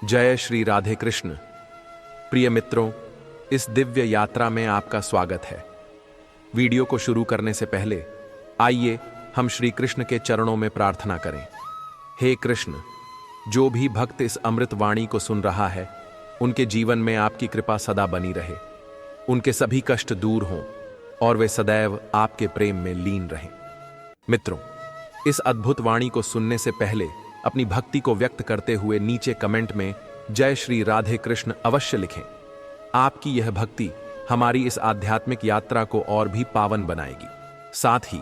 जय श्री राधे कृष्ण। प्रिय मित्रों, इस दिव्य यात्रा में आपका स्वागत है। वीडियो को शुरू करने से पहले आइए हम श्री कृष्ण के चरणों में प्रार्थना करें। हे कृष्ण, जो भी भक्त इस अमृत वाणी को सुन रहा है, उनके जीवन में आपकी कृपा सदा बनी रहे, उनके सभी कष्ट दूर हों और वे सदैव आपके प्रेम में लीन रहें। मित्रों, इस अद्भुत वाणी को सुनने से पहले अपनी भक्ति को व्यक्त करते हुए नीचे कमेंट में जय श्री राधे कृष्ण अवश्य लिखें। आपकी यह भक्ति हमारी इस आध्यात्मिक यात्रा को और भी पावन बनाएगी। साथ ही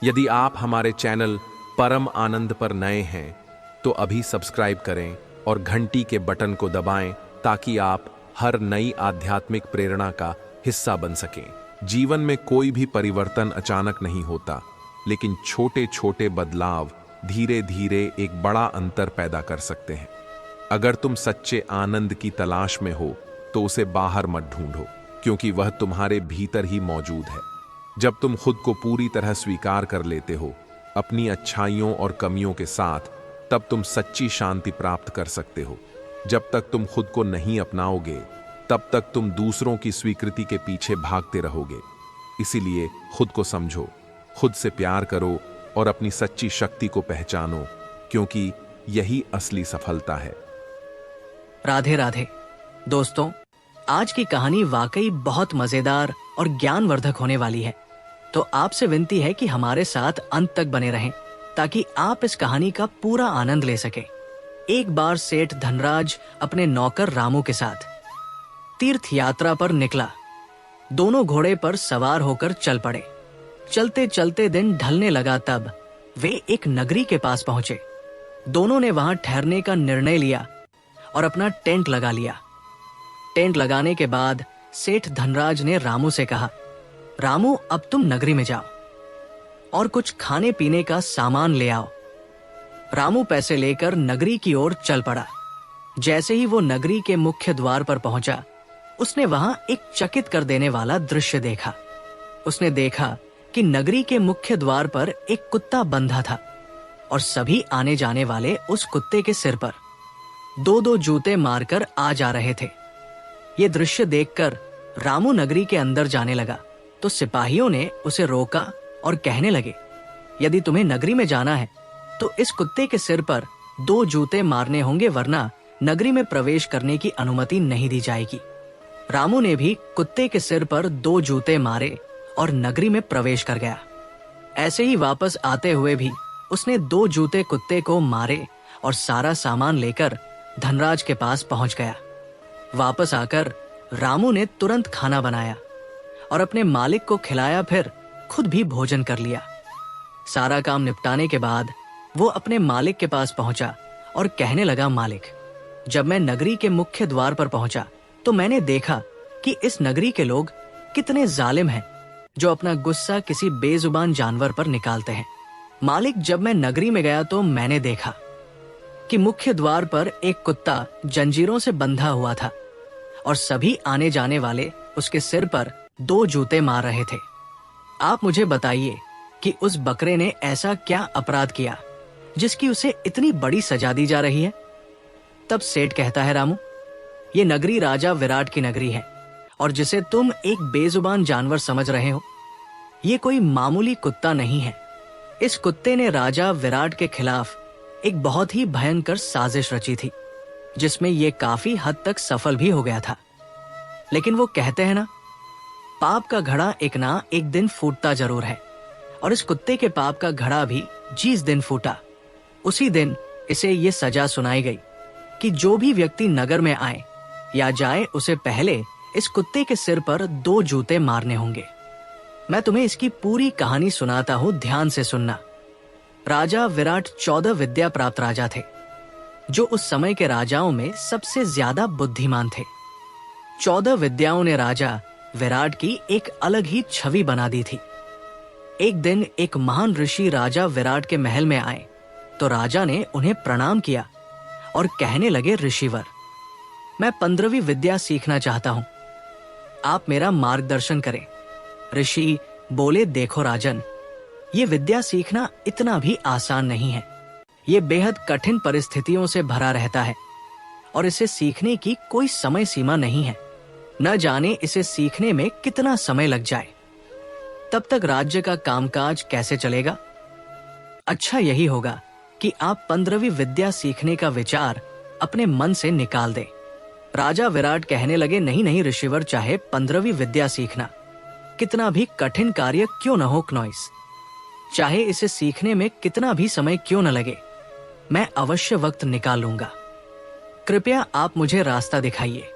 यदि आप हमारे चैनल परम आनंद पर नए हैं तो अभी सब्सक्राइब करें और घंटी के बटन को दबाएं ताकि आप हर नई आध्यात्मिक प्रेरणा का हिस्सा बन सकें। जीवन में कोई भी परिवर्तन अचानक नहीं होता, लेकिन छोटे छोटे बदलाव धीरे धीरे एक बड़ा अंतर पैदा कर सकते हैं। अगर तुम सच्चे आनंद की तलाश में हो तो उसे बाहर मत ढूंढो, क्योंकि वह तुम्हारे भीतर ही मौजूद है। जब तुम खुद को पूरी तरह स्वीकार कर लेते हो, अपनी अच्छाइयों और कमियों के साथ, तब तुम सच्ची शांति प्राप्त कर सकते हो। जब तक तुम खुद को नहीं अपनाओगे, तब तक तुम दूसरों की स्वीकृति के पीछे भागते रहोगे। इसीलिए खुद को समझो, खुद से प्यार करो और अपनी सच्ची शक्ति को पहचानो, क्योंकि यही असली सफलता है। राधे राधे। दोस्तों, आज की कहानी वाकई बहुत मजेदार और ज्ञानवर्धक होने वाली है, तो आपसे विनती है कि हमारे साथ अंत तक बने रहें ताकि आप इस कहानी का पूरा आनंद ले सकें। एक बार सेठ धनराज अपने नौकर रामू के साथ तीर्थ यात्रा पर निकला। दोनों घोड़े पर सवार होकर चल पड़े। चलते चलते दिन ढलने लगा, तब वे एक नगरी के पास पहुंचे। दोनों ने वहां ठहरने का निर्णय लिया और अपना टेंट लगा लिया। टेंट लगाने के बाद सेठ धनराज ने रामू से कहा, रामू, अब तुम नगरी में जाओ और कुछ खाने पीने का सामान ले आओ। रामू पैसे लेकर नगरी की ओर चल पड़ा। जैसे ही वो नगरी के मुख्य द्वार पर पहुंचा, उसने वहां एक चकित कर देने वाला दृश्य देखा। उसने देखा कि नगरी के मुख्य द्वार पर एक कुत्ता बंधा था और सभी आने जाने वाले उस कुत्ते के सिर पर दो दो जूते मारकर आ जा रहे थे। ये दृश्य देखकर रामू नगरी के अंदर जाने लगा तो सिपाहियों ने उसे रोका और कहने लगे, यदि तुम्हें नगरी में जाना है तो इस कुत्ते के सिर पर 2 जूते मारने होंगे, वरना नगरी में प्रवेश करने की अनुमति नहीं दी जाएगी। रामू ने भी कुत्ते के सिर पर 2 जूते मारे और नगरी में प्रवेश कर गया। ऐसे ही वापस आते हुए भी उसने 2 जूते कुत्ते को मारे और सारा सामान लेकर धनराज के पास पहुंच गया। वापस आकर रामू ने तुरंत खाना बनाया और अपने मालिक को खिलाया, फिर खुद भी भोजन कर लिया। सारा काम निपटाने के बाद वो अपने मालिक के पास पहुंचा और कहने लगा, मालिक, जब मैं नगरी के मुख्य द्वार पर पहुंचा तो मैंने देखा कि इस नगरी के लोग कितने जालिम हैं, जो अपना गुस्सा किसी बेजुबान जानवर पर निकालते हैं। मालिक, जब मैं नगरी में गया तो मैंने देखा कि मुख्य द्वार पर एक कुत्ता जंजीरों से बंधा हुआ था और सभी आने जाने वाले उसके सिर पर 2 जूते मार रहे थे। आप मुझे बताइए कि उस बकरे ने ऐसा क्या अपराध किया जिसकी उसे इतनी बड़ी सजा दी जा रही है। तब सेठ कहता है, रामू, ये नगरी राजा विराट की नगरी है और जिसे तुम एक बेजुबान जानवर समझ रहे हो, ये कोई मामूली कुत्ता नहीं है। इस कुत्ते ने राजा विराट के खिलाफ एक बहुत ही भयंकर साजिश रची थी, जिसमें ये काफी हद तक सफल भी हो गया था। लेकिन वो कहते हैं ना, पाप का घड़ा एक ना एक दिन फूटता जरूर है, और इस कुत्ते के पाप का घड़ा भी जिस दिन फूटा, उसी दिन इसे ये सजा सुनाई गई कि जो भी व्यक्ति नगर में आए या जाए, उसे पहले इस कुत्ते के सिर पर 2 जूते मारने होंगे। मैं तुम्हें इसकी पूरी कहानी सुनाता हूं, ध्यान से सुनना। राजा विराट 14 विद्या प्राप्त राजा थे, जो उस समय के राजाओं में सबसे ज्यादा बुद्धिमान थे। 14 विद्याओं ने राजा विराट की एक अलग ही छवि बना दी थी। एक दिन एक महान ऋषि राजा विराट के महल में आए तो राजा ने उन्हें प्रणाम किया और कहने लगे, ऋषिवर, मैं 15वीं विद्या सीखना चाहता हूं, आप मेरा मार्गदर्शन करें। ऋषि बोले, देखो राजन, ये विद्या सीखना इतना भी आसान नहीं है। ये बेहद कठिन परिस्थितियों से भरा रहता है और इसे सीखने की कोई समय सीमा नहीं है। न जाने इसे सीखने में कितना समय लग जाए। तब तक राज्य का कामकाज कैसे चलेगा? अच्छा यही होगा कि आप 15वीं विद्या सीखने का विचार अपने मन से निकाल दें। राजा विराट कहने लगे, नहीं नहीं ऋषिवर, चाहे 15वीं विद्या सीखना कितना भी कठिन कार्य क्यों न हो क्नॉइस, चाहे इसे सीखने में कितना भी समय क्यों न लगे, मैं अवश्य वक्त निकाल लूंगा। कृपया आप मुझे रास्ता दिखाइए।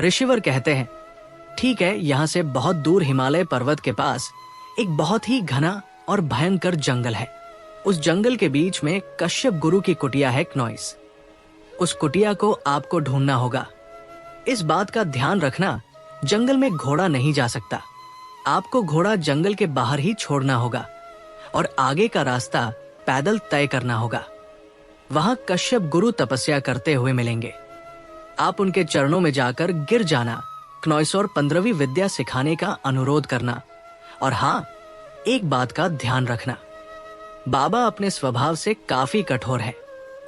ऋषिवर कहते हैं, ठीक है, यहां से बहुत दूर हिमालय पर्वत के पास एक बहुत ही घना और भयंकर जंगल है। उस जंगल के बीच में कश्यप गुरु की कुटिया है क्नॉइस। उस कुटिया को आपको ढूंढना होगा। इस बात का ध्यान रखना, जंगल में घोड़ा नहीं जा सकता। आपको घोड़ा जंगल के बाहर ही छोड़ना होगा और आगे का रास्ता पैदल तय करना होगा। वहां कश्यप गुरु तपस्या करते हुए मिलेंगे। आप उनके चरणों में जाकर गिर जाना, क्नॉइस, और 15वीं विद्या सिखाने का अनुरोध करना। और हाँ, एक बात का ध्यान रखना, बाबा अपने स्वभाव से काफी कठोर है।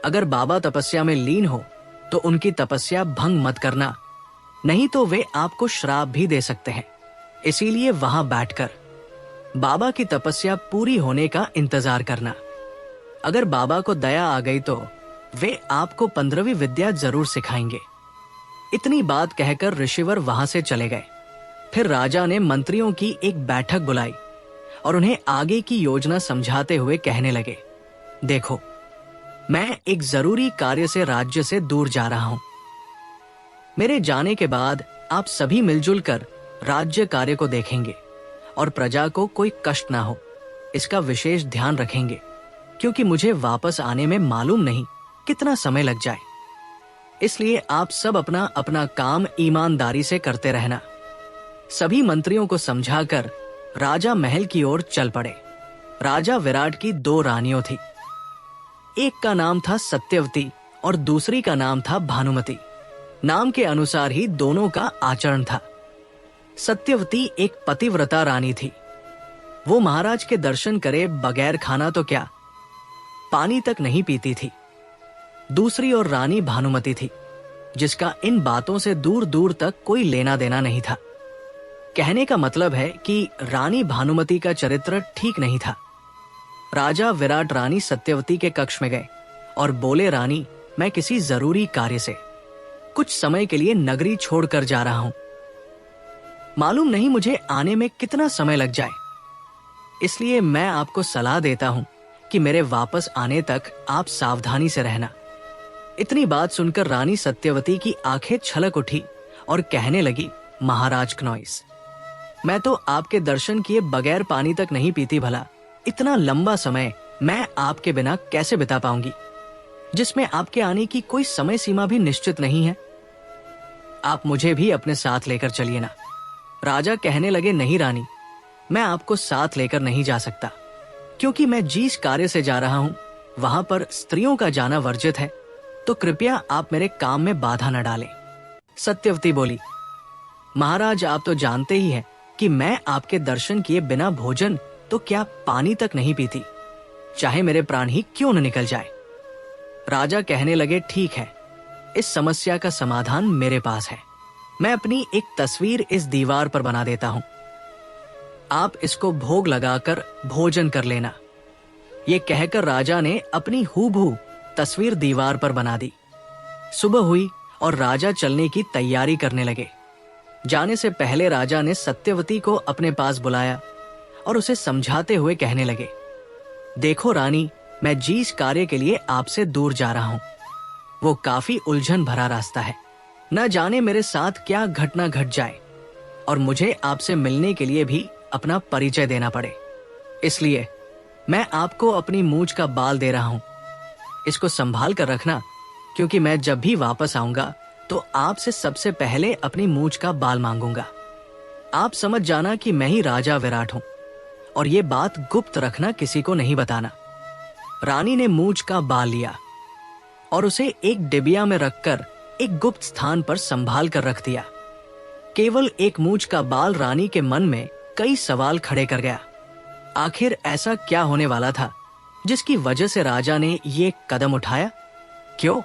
अगर बाबा तपस्या में लीन हो तो उनकी तपस्या भंग मत करना, नहीं तो वे आपको श्राप भी दे सकते हैं। इसीलिए वहां बैठकर बाबा की तपस्या पूरी होने का इंतजार करना। अगर बाबा को दया आ गई तो वे आपको 15वीं विद्या जरूर सिखाएंगे। इतनी बात कहकर ऋषिवर वहां से चले गए। फिर राजा ने मंत्रियों की एक बैठक बुलाई और उन्हें आगे की योजना समझाते हुए कहने लगे, देखो, मैं एक जरूरी कार्य से राज्य से दूर जा रहा हूं। मेरे जाने के बाद आप सभी मिलजुल कर राज्य कार्य को देखेंगे और प्रजा को कोई कष्ट ना हो, इसका विशेष ध्यान रखेंगे, क्योंकि मुझे वापस आने में मालूम नहीं कितना समय लग जाए। इसलिए आप सब अपना अपना काम ईमानदारी से करते रहना। सभी मंत्रियों को समझाकर राजा महल की ओर चल पड़े। राजा विराट की 2 रानियों थी। एक का नाम था सत्यवती और दूसरी का नाम था भानुमति। नाम के अनुसार ही दोनों का आचरण था। सत्यवती एक पतिव्रता रानी थी। वो महाराज के दर्शन करे बगैर खाना तो क्या, पानी तक नहीं पीती थी। दूसरी और रानी भानुमति थी, जिसका इन बातों से दूर दूर तक कोई लेना देना नहीं था। कहने का मतलब है कि रानी भानुमति का चरित्र ठीक नहीं था। राजा विराट रानी सत्यवती के कक्ष में गए और बोले, रानी, मैं किसी जरूरी कार्य से कुछ समय के लिए नगरी छोड़कर जा रहा हूं। मालूम नहीं मुझे आने में कितना समय लग जाए, इसलिए मैं आपको सलाह देता हूं कि मेरे वापस आने तक आप सावधानी से रहना। इतनी बात सुनकर रानी सत्यवती की आंखें छलक उठी और कहने लगी, महाराज क्नॉइस, मैं तो आपके दर्शन किए बगैर पानी तक नहीं पीती, भला इतना लंबा समय मैं आपके बिना कैसे बिता पाऊंगी, जिसमें आपके आने की कोई समय सीमा भी निश्चित नहीं है। आप मुझे भी अपने साथ लेकर चलिए ना। राजा कहने लगे, नहीं रानी, मैं आपको साथ लेकर नहीं जा सकता, क्योंकि मैं जिस कार्य से जा रहा हूं वहां पर स्त्रियों का जाना वर्जित है, तो कृपया आप मेरे काम में बाधा न डालें। सत्यवती बोली, महाराज, आप तो जानते ही हैं कि मैं आपके दर्शन किए बिना भोजन तो क्या पानी तक नहीं पीती, चाहे मेरे प्राण ही क्यों न निकल जाए। राजा कहने लगे, ठीक है, इस समस्या का समाधान मेरे पास है। मैं अपनी एक तस्वीर इस दीवार पर बना देता हूं, आप इसको भोग लगाकर भोजन कर लेना। ये कहकर राजा ने अपनी हूबहू तस्वीर दीवार पर बना दी। सुबह हुई और राजा चलने की तैयारी करने लगे। जाने से पहले राजा ने सत्यवती को अपने पास बुलाया और उसे समझाते हुए कहने लगे, देखो रानी, मैं जिस कार्य के लिए आपसे दूर जा रहा हूं वो काफी उलझन भरा रास्ता है। न जाने मेरे साथ क्या घटना घट जाए और मुझे आपसे मिलने के लिए भी अपना परिचय देना पड़े। इसलिए मैं आपको अपनी मूंछ का बाल दे रहा हूं, इसको संभाल कर रखना, क्योंकि मैं जब भी वापस आऊंगा तो आपसे सबसे पहले अपनी मूंछ का बाल मांगूंगा। आप समझ जाना कि मैं ही राजा विराट हूं और ये बात गुप्त रखना, किसी को नहीं बताना। रानी ने मूंछ का बाल लिया और उसे एक डिबिया में रखकर एक गुप्त स्थान पर संभाल कर रख दिया। केवल एक मूंछ का बाल रानी के मन में कई सवाल खड़े कर गया। आखिर ऐसा क्या होने वाला था जिसकी वजह से राजा ने ये कदम उठाया? क्यों?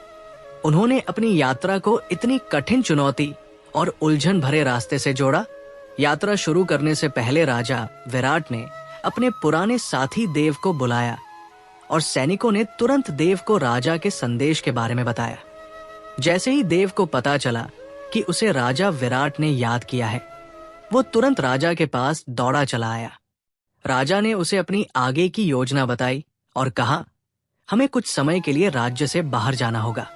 उन्होंने अपनी यात्रा को इतनी कठिन चुनौती और उलझन भरे रास्ते से जोड़ा। यात्रा शुरू करने से पहले राजा विराट ने अपने पुराने साथी देव को बुलाया और सैनिकों ने तुरंत देव को राजा के संदेश के बारे में बताया। जैसे ही देव को पता चला कि उसे राजा विराट ने याद किया है, वो तुरंत राजा के पास दौड़ा चला आया। राजा ने उसे अपनी आगे की योजना बताई और कहा, हमें कुछ समय के लिए राज्य से बाहर जाना होगा,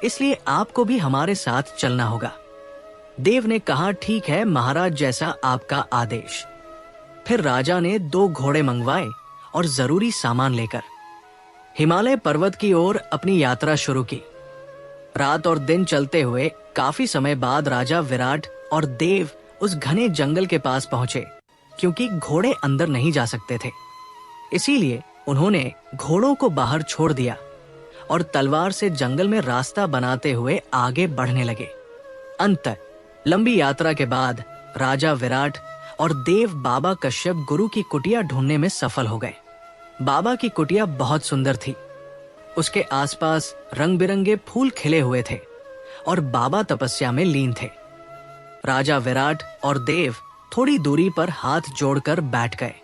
इसलिए आपको भी हमारे साथ चलना होगा। देव ने कहा, ठीक है महाराज, जैसा आपका आदेश। फिर राजा ने 2 घोड़े मंगवाए और जरूरी सामान लेकर हिमालय पर्वत की ओर अपनी यात्रा शुरू की। रात और दिन चलते हुए काफी समय बाद राजा विराट और देव उस घने जंगल के पास पहुंचे, क्योंकि घोड़े अंदर नहीं जा सकते थे। इसीलिए उन्होंने घोड़ों को बाहर छोड़ दिया और तलवार से जंगल में रास्ता बनाते हुए आगे बढ़ने लगे। अंत लंबी यात्रा के बाद राजा विराट और देव बाबा कश्यप गुरु की कुटिया ढूंढने में सफल हो गए। बाबा की कुटिया बहुत सुंदर थी। उसके आसपास रंग बिरंगे फूल खिले हुए थे और बाबा तपस्या में लीन थे। राजा विराट और देव थोड़ी दूरी पर हाथ जोड़कर बैठ गए।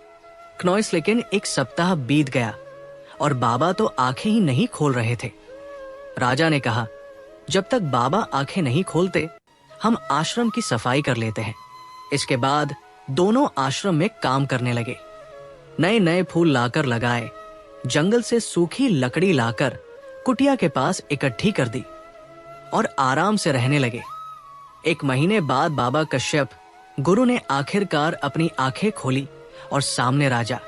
क्नॉइस लेकिन 1 सप्ताह बीत गया और बाबा तो आंखें ही नहीं खोल रहे थे। राजा ने कहा, जब तक बाबा आंखें नहीं खोलते हम आश्रम की सफाई कर लेते हैं। इसके बाद दोनों आश्रम में काम करने लगे। नए नए फूल लाकर लगाए, जंगल से सूखी लकड़ी लाकर कुटिया के पास इकट्ठी कर दी और आराम से रहने लगे। 1 महीने बाद बाबा कश्यप गुरु ने आखिरकार अपनी आंखें खोली और सामने राजा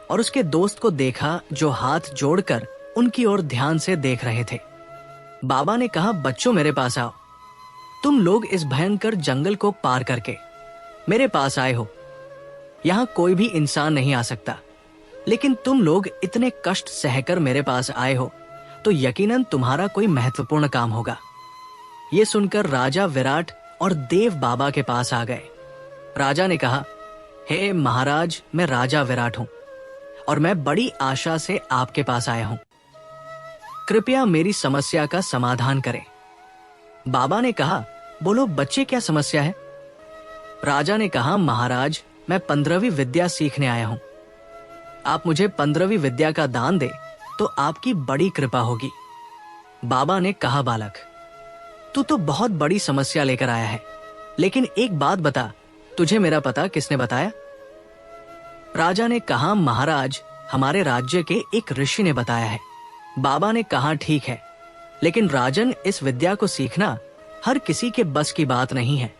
और उसके दोस्त को देखा, जो हाथ जोड़कर उनकी ओर ध्यान से देख रहे थे। बाबा ने कहा, बच्चों मेरे पास आओ। तुम लोग इस भयंकर जंगल को पार करके मेरे पास आए हो। यहां कोई भी इंसान नहीं आ सकता, लेकिन तुम लोग इतने कष्ट सहकर मेरे पास आए हो तो यकीनन तुम्हारा कोई महत्वपूर्ण काम होगा। ये सुनकर राजा विराट और देव बाबा के पास आ गए। राजा ने कहा, हे महाराज, मैं राजा विराट हूं और मैं बड़ी आशा से आपके पास आया हूं। कृपया मेरी समस्या का समाधान करें। बाबा ने कहा, बोलो बच्चे, क्या समस्या है? राजा ने कहा, महाराज, मैं 15वीं विद्या सीखने आया हूं। आप मुझे 15वीं विद्या का दान दे तो आपकी बड़ी कृपा होगी। बाबा ने कहा, बालक, तू तो बहुत बड़ी समस्या लेकर आया है, लेकिन एक बात बता, तुझे मेरा पता किसने बताया? राजा ने कहा, महाराज, हमारे राज्य के एक ऋषि ने बताया है। बाबा ने कहा, ठीक है, लेकिन राजन, इस विद्या को सीखना हर किसी के बस की बात नहीं है।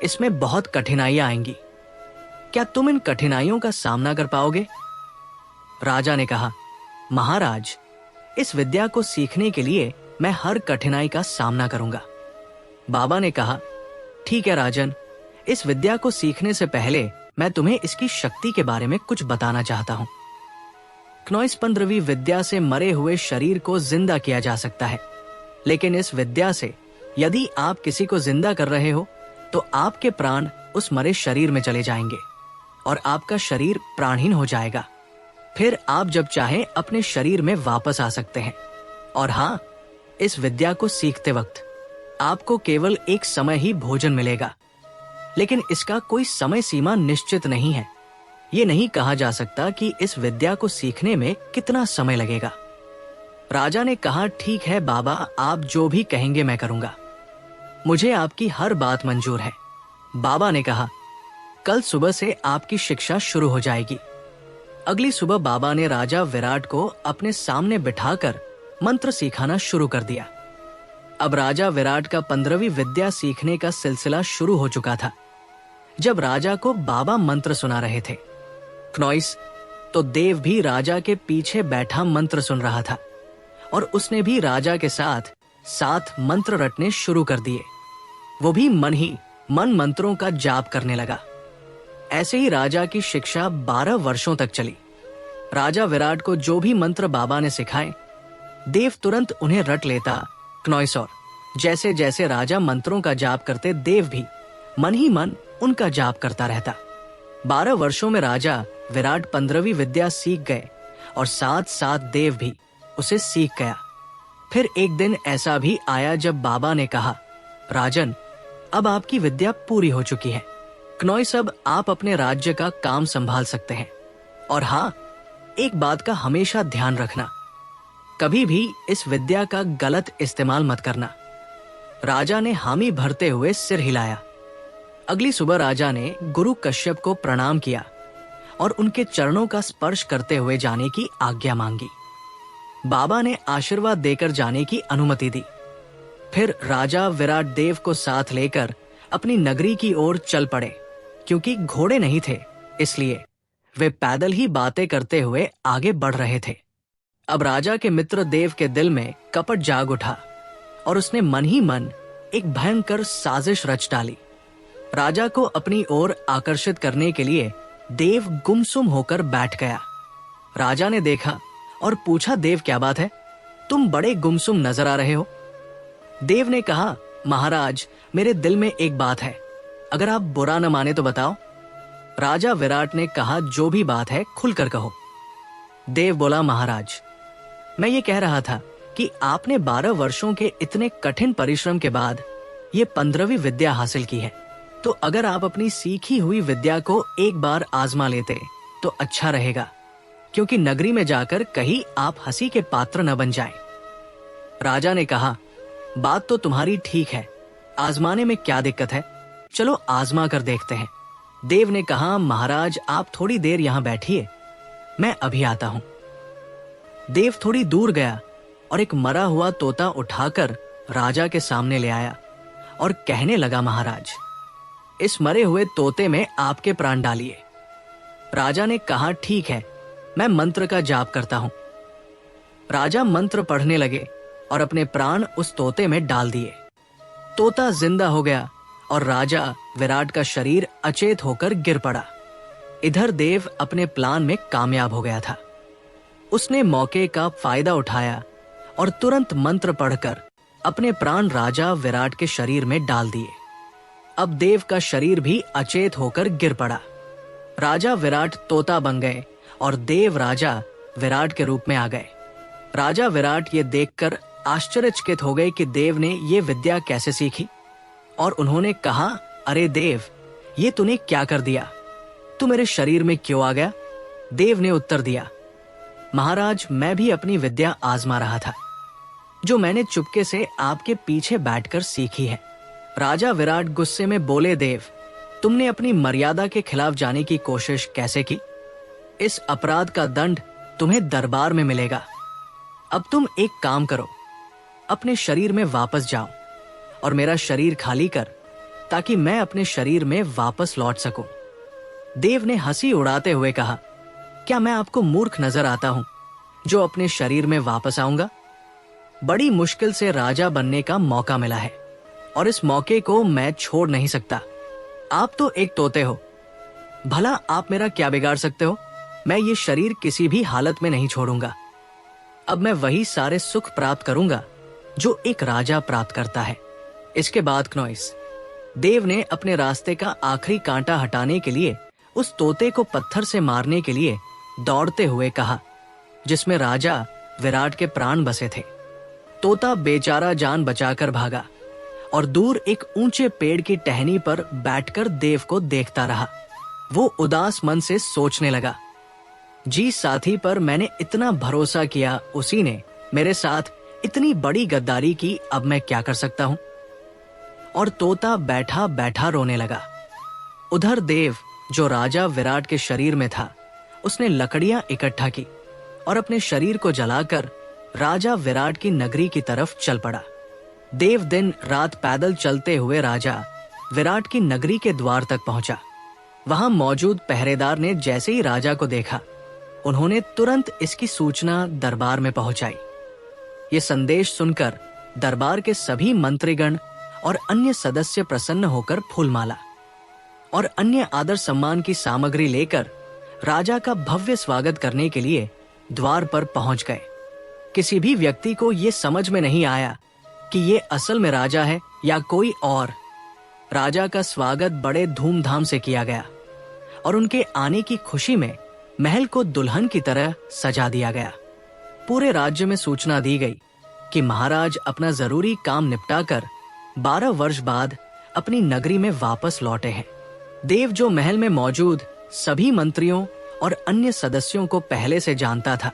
इसमें बहुत कठिनाइयां आएंगी। क्या तुम इन कठिनाइयों का सामना कर पाओगे? राजा ने कहा, महाराज, इस विद्या को सीखने के लिए मैं हर कठिनाई का सामना करूंगा। बाबा ने कहा, ठीक है राजन, इस विद्या को सीखने से पहले मैं तुम्हें इसकी शक्ति के बारे में कुछ बताना चाहता हूं। क्नॉइस 15वीं विद्या से मरे हुए शरीर को जिंदा किया जा सकता है, लेकिन इस विद्या से यदि आप किसी को जिंदा कर रहे हो तो आपके प्राण उस मरे शरीर में चले जाएंगे और आपका शरीर प्राणहीन हो जाएगा। फिर आप जब चाहें अपने शरीर में वापस आ सकते हैं। और हाँ, इस विद्या को सीखते वक्त आपको केवल एक समय ही भोजन मिलेगा, लेकिन इसका कोई समय सीमा निश्चित नहीं है। ये नहीं कहा जा सकता कि इस विद्या को सीखने में कितना समय लगेगा। राजा ने कहा, ठीक है बाबा, आप जो भी कहेंगे मैं करूंगा। मुझे आपकी हर बात मंजूर है। बाबा ने कहा, कल सुबह से आपकी शिक्षा शुरू हो जाएगी। अगली सुबह बाबा ने राजा विराट को अपने सामने बिठाकर मंत्र सिखाना शुरू कर दिया। अब राजा विराट का 15वीं विद्या सीखने का सिलसिला शुरू हो चुका था। जब राजा को बाबा मंत्र सुना रहे थे, क्नॉइस तो देव भी राजा के पीछे बैठा मंत्र सुन रहा था और उसने भी राजा के साथ 7 मंत्र रटने शुरू कर दिए। वो भी मन ही मन मंत्रों का जाप करने लगा। ऐसे ही राजा की शिक्षा 12 वर्षों तक चली। राजा विराट को जो भी मंत्र बाबा ने सिखाए, देव तुरंत उन्हें रट लेता। क्नॉइस और जैसे जैसे राजा मंत्रों का जाप करते, देव भी मन ही मन उनका जाप करता रहता। 12 वर्षों में राजा विराट 15वीं विद्या सीख गए और साथ साथ देव भी उसे सीख गया। फिर एक दिन ऐसा भी आया जब बाबा ने कहा, राजन, अब आपकी विद्या पूरी हो चुकी है। क्नोइस, अब आप अपने राज्य का काम संभाल सकते हैं। और हाँ, एक बात का हमेशा ध्यान रखना, कभी भी इस विद्या का गलत इस्तेमाल मत करना। राजा ने हामी भरते हुए सिर हिलाया। अगली सुबह राजा ने गुरु कश्यप को प्रणाम किया और उनके चरणों का स्पर्श करते हुए जाने की आज्ञा मांगी। बाबा ने आशीर्वाद देकर जाने की अनुमति दी। फिर राजा विराट देव को साथ लेकर अपनी नगरी की ओर चल पड़े। क्योंकि घोड़े नहीं थे, इसलिए वे पैदल ही बातें करते हुए आगे बढ़ रहे थे। अब राजा के मित्र देव के दिल में कपट जाग उठा और उसने मन ही मन एक भयंकर साजिश रच डाली। राजा को अपनी ओर आकर्षित करने के लिए देव गुमसुम होकर बैठ गया। राजा ने देखा और पूछा, देव, क्या बात है? तुम बड़े गुमसुम नजर आ रहे हो। देव ने कहा, महाराज, मेरे दिल में एक बात है, अगर आप बुरा न माने तो बताओ। राजा विराट ने कहा, जो भी बात है खुलकर कहो। देव बोला, महाराज, मैं ये कह रहा था कि आपने 12 वर्षों के इतने कठिन परिश्रम के बाद ये 15वीं विद्या हासिल की है, तो अगर आप अपनी सीखी हुई विद्या को एक बार आजमा लेते तो अच्छा रहेगा, क्योंकि नगरी में जाकर कहीं आप हंसी के पात्र न बन जाएं। राजा ने कहा, बात तो तुम्हारी ठीक है, आजमाने में क्या दिक्कत है, चलो आजमा कर देखते हैं। देव ने कहा, महाराज, आप थोड़ी देर यहां बैठिए, मैं अभी आता हूं। देव थोड़ी दूर गया और एक मरा हुआ तोता उठाकर राजा के सामने ले आया और कहने लगा, महाराज, इस मरे हुए तोते में आपके प्राण डालिए। राजा ने कहा, ठीक है, मैं मंत्र का जाप करता हूं। राजा मंत्र पढ़ने लगे और अपने प्राण उस तोते में डाल दिए। तोता जिंदा हो गया और राजा विराट का शरीर अचेत होकर गिर पड़ा। इधर देव अपने प्लान में कामयाब हो गया था। उसने मौके का फायदा उठाया और तुरंत मंत्र पढ़कर अपने प्राण राजा विराट के शरीर में डाल दिए। अब देव का शरीर भी अचेत होकर गिर पड़ा। राजा विराट तोता बन गए और देव राजा विराट के रूप में आ गए। राजा विराट ये देखकर आश्चर्यचकित हो गए कि देव ने ये विद्या कैसे सीखी, और उन्होंने कहा, अरे देव, ये तूने क्या कर दिया? तू मेरे शरीर में क्यों आ गया? देव ने उत्तर दिया, महाराज, मैं भी अपनी विद्या आजमा रहा था, जो मैंने चुपके से आपके पीछे बैठकर सीखी है। राजा विराट गुस्से में बोले, देव, तुमने अपनी मर्यादा के खिलाफ जाने की कोशिश कैसे की? इस अपराध का दंड तुम्हें दरबार में मिलेगा। अब तुम एक काम करो, अपने शरीर में वापस जाओ और मेरा शरीर खाली कर, ताकि मैं अपने शरीर में वापस लौट सकूं। देव ने हंसी उड़ाते हुए कहा, क्या मैं आपको मूर्ख नजर आता हूं जो अपने शरीर में वापस आऊंगा? बड़ी मुश्किल से राजा बनने का मौका मिला है और इस मौके को मैं छोड़ नहीं सकता। आप तो एक तोते हो, भला आप मेरा क्या बिगाड़ सकते हो? मैं ये शरीर किसी भी हालत में नहीं छोड़ूंगा। अब मैं वही सारे सुख प्राप्त करूंगा जो एक राजा प्राप्त करता है। इसके बाद क्नोइस, देव ने अपने रास्ते का आखिरी कांटा हटाने के लिए उस तोते को पत्थर से मारने के लिए दौड़ते हुए कहा, जिसमें राजा विराट के प्राण बसे थे। तोता बेचारा जान बचाकर भागा और दूर एक ऊंचे पेड़ की टहनी पर बैठकर देव को देखता रहा। वो उदास मन से सोचने लगा, जिस साथी पर मैंने इतना भरोसा किया, उसी ने मेरे साथ इतनी बड़ी गद्दारी की, अब मैं क्या कर सकता हूं? और तोता बैठा बैठा रोने लगा। उधर देव, जो राजा विराट के शरीर में था, उसने लकड़ियां इकट्ठा की और अपने शरीर को जलाकर राजा विराट की नगरी की तरफ चल पड़ा। देव दिन रात पैदल चलते हुए राजा विराट की नगरी के द्वार तक पहुंचा। वहां मौजूद पहरेदार ने जैसे ही राजा को देखा, उन्होंने तुरंत इसकी सूचना दरबार में पहुंचाई। ये संदेश सुनकर दरबार के सभी मंत्रीगण और अन्य सदस्य प्रसन्न होकर फूलमाला और अन्य आदर सम्मान की सामग्री लेकर राजा का भव्य स्वागत करने के लिए द्वार पर पहुंच गए। किसी भी व्यक्ति को यह समझ में नहीं आया कि ये असल में राजा है या कोई और। राजा का स्वागत बड़े धूमधाम से किया गया और उनके आने की खुशी में महल को दुल्हन की तरह सजा दिया गया। पूरे राज्य में सूचना दी गई कि महाराज अपना जरूरी काम निपटाकर 12 वर्ष बाद अपनी नगरी में वापस लौटे हैं। देव जो महल में मौजूद सभी मंत्रियों और अन्य सदस्यों को पहले से जानता था,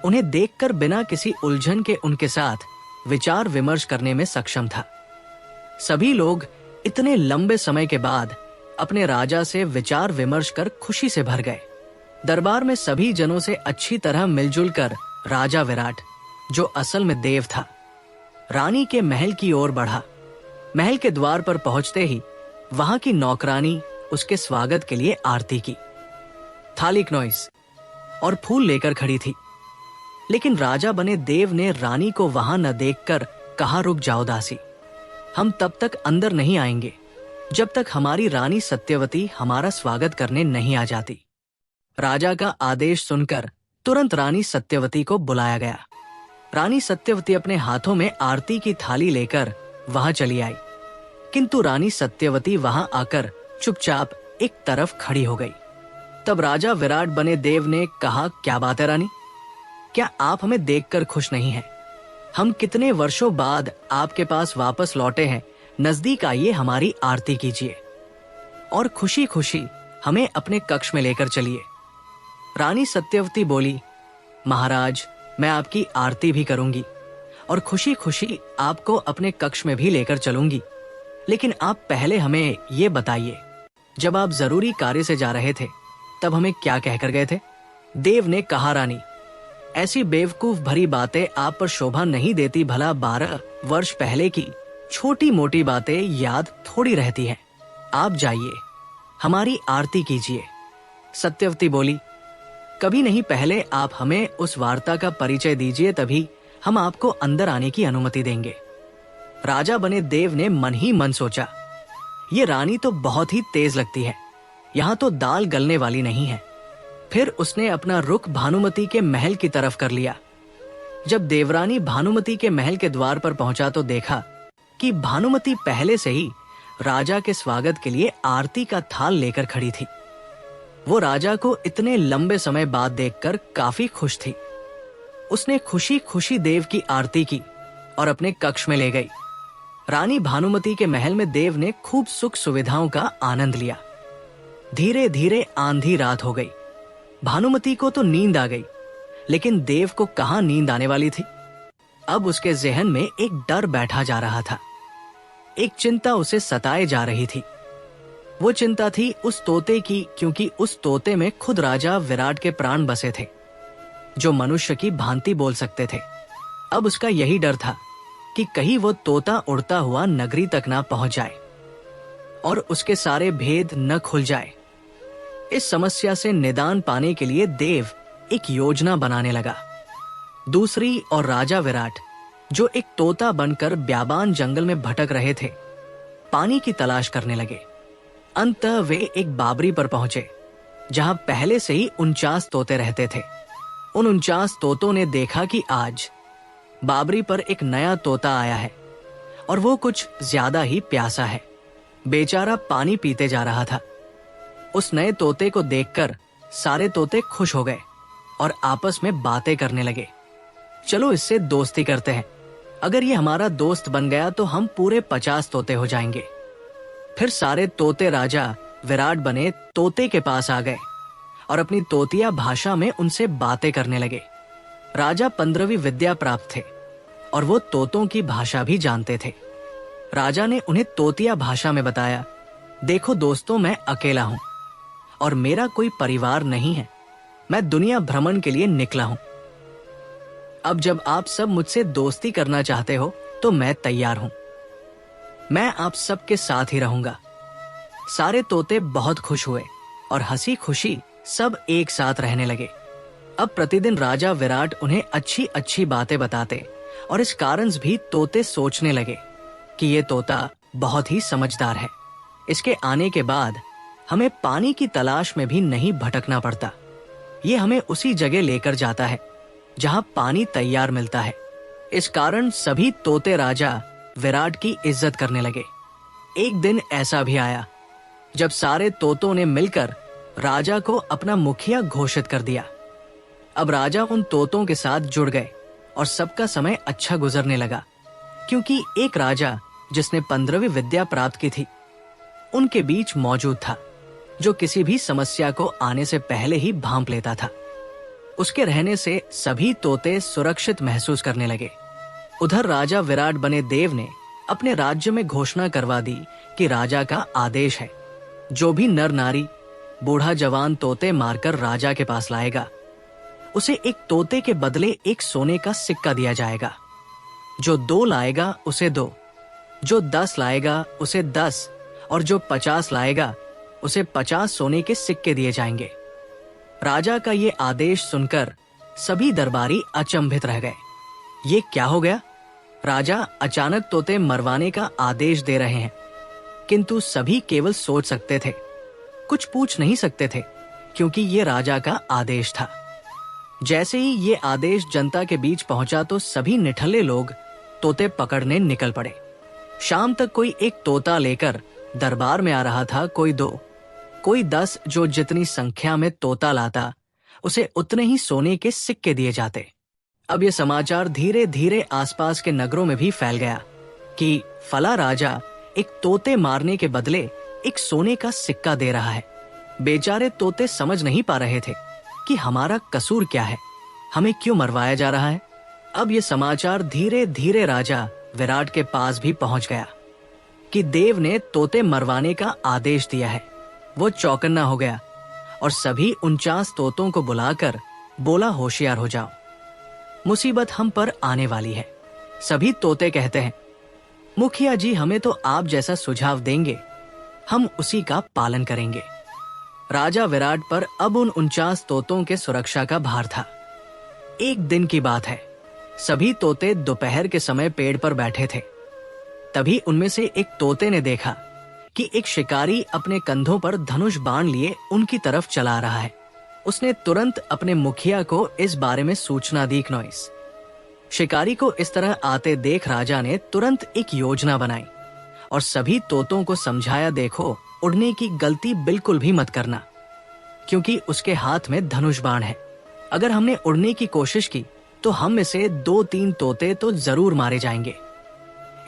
उन्हें देखकर बिना किसी उलझन के उनके साथ विचार विमर्श करने में सक्षम था। सभी लोग इतने लंबे समय के बाद अपने राजा से विचार विमर्श कर खुशी से भर गए। दरबार में सभी जनों से अच्छी तरह मिलजुल कर राजा विराट, जो असल में देव था, रानी के महल की ओर बढ़ा। महल के द्वार पर पहुंचते ही वहां की नौकरानी उसके स्वागत के लिए आरती की, थाली क्नोइस और फूल लेकर खड़ी थी। लेकिन राजा बने देव ने रानी को वहां न देखकर कहा, रुक जाओ दासी, हम तब तक अंदर नहीं आएंगे जब तक हमारी रानी सत्यवती हमारा स्वागत करने नहीं आ जाती। राजा का आदेश सुनकर तुरंत रानी सत्यवती को बुलाया गया। रानी सत्यवती अपने हाथों में आरती की थाली लेकर वहां चली आई, किंतु रानी सत्यवती वहां आकर चुपचाप एक तरफ खड़ी हो गई। तब राजा विराट बने देव ने कहा, क्या बात है रानी, क्या आप हमें देखकर खुश नहीं हैं? हम कितने वर्षों बाद आपके पास वापस लौटे हैं, नजदीक आइए, हमारी आरती कीजिए और खुशी खुशी हमें अपने कक्ष में लेकर चलिए। रानी सत्यवती बोली, महाराज, मैं आपकी आरती भी करूंगी और खुशी खुशी आपको अपने कक्ष में भी लेकर चलूंगी, लेकिन आप पहले हमें ये बताइए, जब आप जरूरी कार्य से जा रहे थे तब हमें क्या कहकर गए थे? देव ने कहा, रानी, ऐसी बेवकूफ भरी बातें आप पर शोभा नहीं देती। भला 12 वर्ष पहले की छोटी मोटी बातें याद थोड़ी रहती हैं। आप जाइए, हमारी आरती कीजिए। सत्यवती बोली, कभी नहीं, पहले आप हमें उस वार्ता का परिचय दीजिए, तभी हम आपको अंदर आने की अनुमति देंगे। राजा बने देव ने मन ही मन सोचा, ये रानी तो बहुत ही तेज लगती है, यहाँ तो दाल गलने वाली नहीं है। फिर उसने अपना रुख भानुमति के महल की तरफ कर लिया। जब देवरानी भानुमति के महल के द्वार पर पहुंचा तो देखा कि भानुमति पहले से ही राजा के स्वागत के लिए आरती का थाल लेकर खड़ी थी। वो राजा को इतने लंबे समय बाद देखकर काफी खुश थी। उसने खुशी खुशी देव की आरती की और अपने कक्ष में ले गई। रानी भानुमति के महल में देव ने खूब सुख सुविधाओं का आनंद लिया। धीरे धीरे आंधी रात हो गई। भानुमति को तो नींद आ गई, लेकिन देव को कहां नींद आने वाली थी। अब उसके जहन में एक डर बैठा जा रहा था, एक चिंता उसे सताए जा रही थी। वो चिंता थी उस तोते की, क्योंकि उस तोते में खुद राजा विराट के प्राण बसे थे, जो मनुष्य की भांति बोल सकते थे। अब उसका यही डर था कि कहीं वो तोता उड़ता हुआ नगरी तक ना पहुंच जाए और उसके सारे भेद न खुल जाए। इस समस्या से निदान पाने के लिए देव एक योजना बनाने लगा। दूसरी और राजा विराट, जो एक तोता बनकर ब्याबान जंगल में भटक रहे थे, पानी की तलाश करने लगे। अंततः वे एक बाबरी पर पहुंचे, जहां पहले से ही 49 तोते रहते थे। उन 49 तोतों ने देखा कि आज बाबरी पर एक नया तोता आया है और वो कुछ ज्यादा ही प्यासा है। बेचारा पानी पीते जा रहा था। उस नए तोते को देखकर सारे तोते खुश हो गए और आपस में बातें करने लगे। चलो इससे दोस्ती करते हैं, अगर ये हमारा दोस्त बन गया तो हम पूरे 50 तोते हो जाएंगे। फिर सारे तोते राजा विराट बने तोते के पास आ गए और अपनी तोतिया भाषा में उनसे बातें करने लगे। राजा 15वीं विद्या प्राप्त थे और वो तोतों की भाषा भी जानते थे। राजा ने उन्हें तोतिया भाषा में बताया, देखो दोस्तों, मैं अकेला हूं और मेरा कोई परिवार नहीं है। मैं दुनिया भ्रमण के लिए निकला हूं। अब जब आप सब मुझसे दोस्ती करना चाहते हो तो मैं तैयार हूं। मैं आप सबके साथ ही रहूंगा। सारे तोते बहुत खुश हुए और हंसी खुशी सब एक साथ रहने लगे। अब प्रतिदिन राजा विराट उन्हें अच्छी अच्छी बातें बताते और इस कारण भी तोते सोचने लगे कि ये तोता बहुत ही समझदार है। इसके आने के बाद हमें पानी की तलाश में भी नहीं भटकना पड़ता। ये हमें उसी जगह लेकर जाता है जहां पानी तैयार मिलता है। इस कारण सभी तोते राजा विराट की इज्जत करने लगे। एक दिन ऐसा भी आया जब सारे तोतों ने मिलकर राजा को अपना मुखिया घोषित कर दिया। अब राजा उन तोतों के साथ जुड़ गए और सबका समय अच्छा गुजरने लगा, क्योंकि एक राजा जिसने 15वीं विद्या प्राप्त की थी उनके बीच मौजूद था, जो किसी भी समस्या को आने से पहले ही भांप लेता था। उसके रहने से सभी तोते सुरक्षित महसूस करने लगे। उधर राजा विराट बने देव ने अपने राज्य में घोषणा करवा दी कि राजा का आदेश है, जो भी नर नारी बूढ़ा जवान तोते मारकर राजा के पास लाएगा, उसे एक तोते के बदले एक सोने का सिक्का दिया जाएगा। जो 2 लाएगा उसे 2, जो 10 लाएगा उसे 10, और जो 50 लाएगा उसे 50 सोने के सिक्के दिए जाएंगे। राजा का ये आदेश सुनकर सभी दरबारी अचंभित रह गए। ये क्या हो गया? राजा अचानक तोते मरवाने का आदेश दे रहे हैं। किंतु सभी केवल सोच सकते थे, कुछ पूछ नहीं सकते थे, क्योंकि ये राजा का आदेश था। जैसे ही ये आदेश जनता के बीच पहुंचा तो सभी निठल्ले लोग तोते पकड़ने निकल पड़े। शाम तक कोई एक तोता लेकर दरबार में आ रहा था, कोई 2, कोई 10। जो जितनी संख्या में तोता लाता उसे उतने ही सोने के सिक्के दिए जाते। अब यह समाचार धीरे धीरे आसपास के नगरों में भी फैल गया कि फला राजा एक तोते मारने के बदले एक सोने का सिक्का दे रहा है। बेचारे तोते समझ नहीं पा रहे थे कि हमारा कसूर क्या है, हमें क्यों मरवाया जा रहा है। अब यह समाचार धीरे धीरे राजा विराट के पास भी पहुंच गया कि देव ने तोते मरवाने का आदेश दिया है। वो चौकन्ना हो गया और सभी 49 तोतों को बुलाकर बोला, होशियार हो जाओ, मुसीबत हम पर आने वाली है। सभी तोते कहते हैं, मुखिया जी हमें तो आप जैसा सुझाव देंगे, हम उसी का पालन करेंगे। राजा विराट पर अब उन 49 तोतों के सुरक्षा का भार था। एक दिन की बात है, सभी तोते दोपहर के समय पेड़ पर बैठे थे। तभी उनमें से एक तोते ने देखा कि एक शिकारी अपने कंधों पर धनुष बाण लिए उनकी तरफ चला रहा है। उसने तुरंत अपने मुखिया को इस बारे में सूचना दी। नॉइस शिकारी को इस तरह आते देख राजा ने तुरंत एक योजना बनाई और सभी तोतों को समझाया, देखो उड़ने की गलती बिल्कुल भी मत करना, क्योंकि उसके हाथ में धनुष बाण है। अगर हमने उड़ने की कोशिश की तो हम में से 2-3 तोते तो जरूर मारे जाएंगे।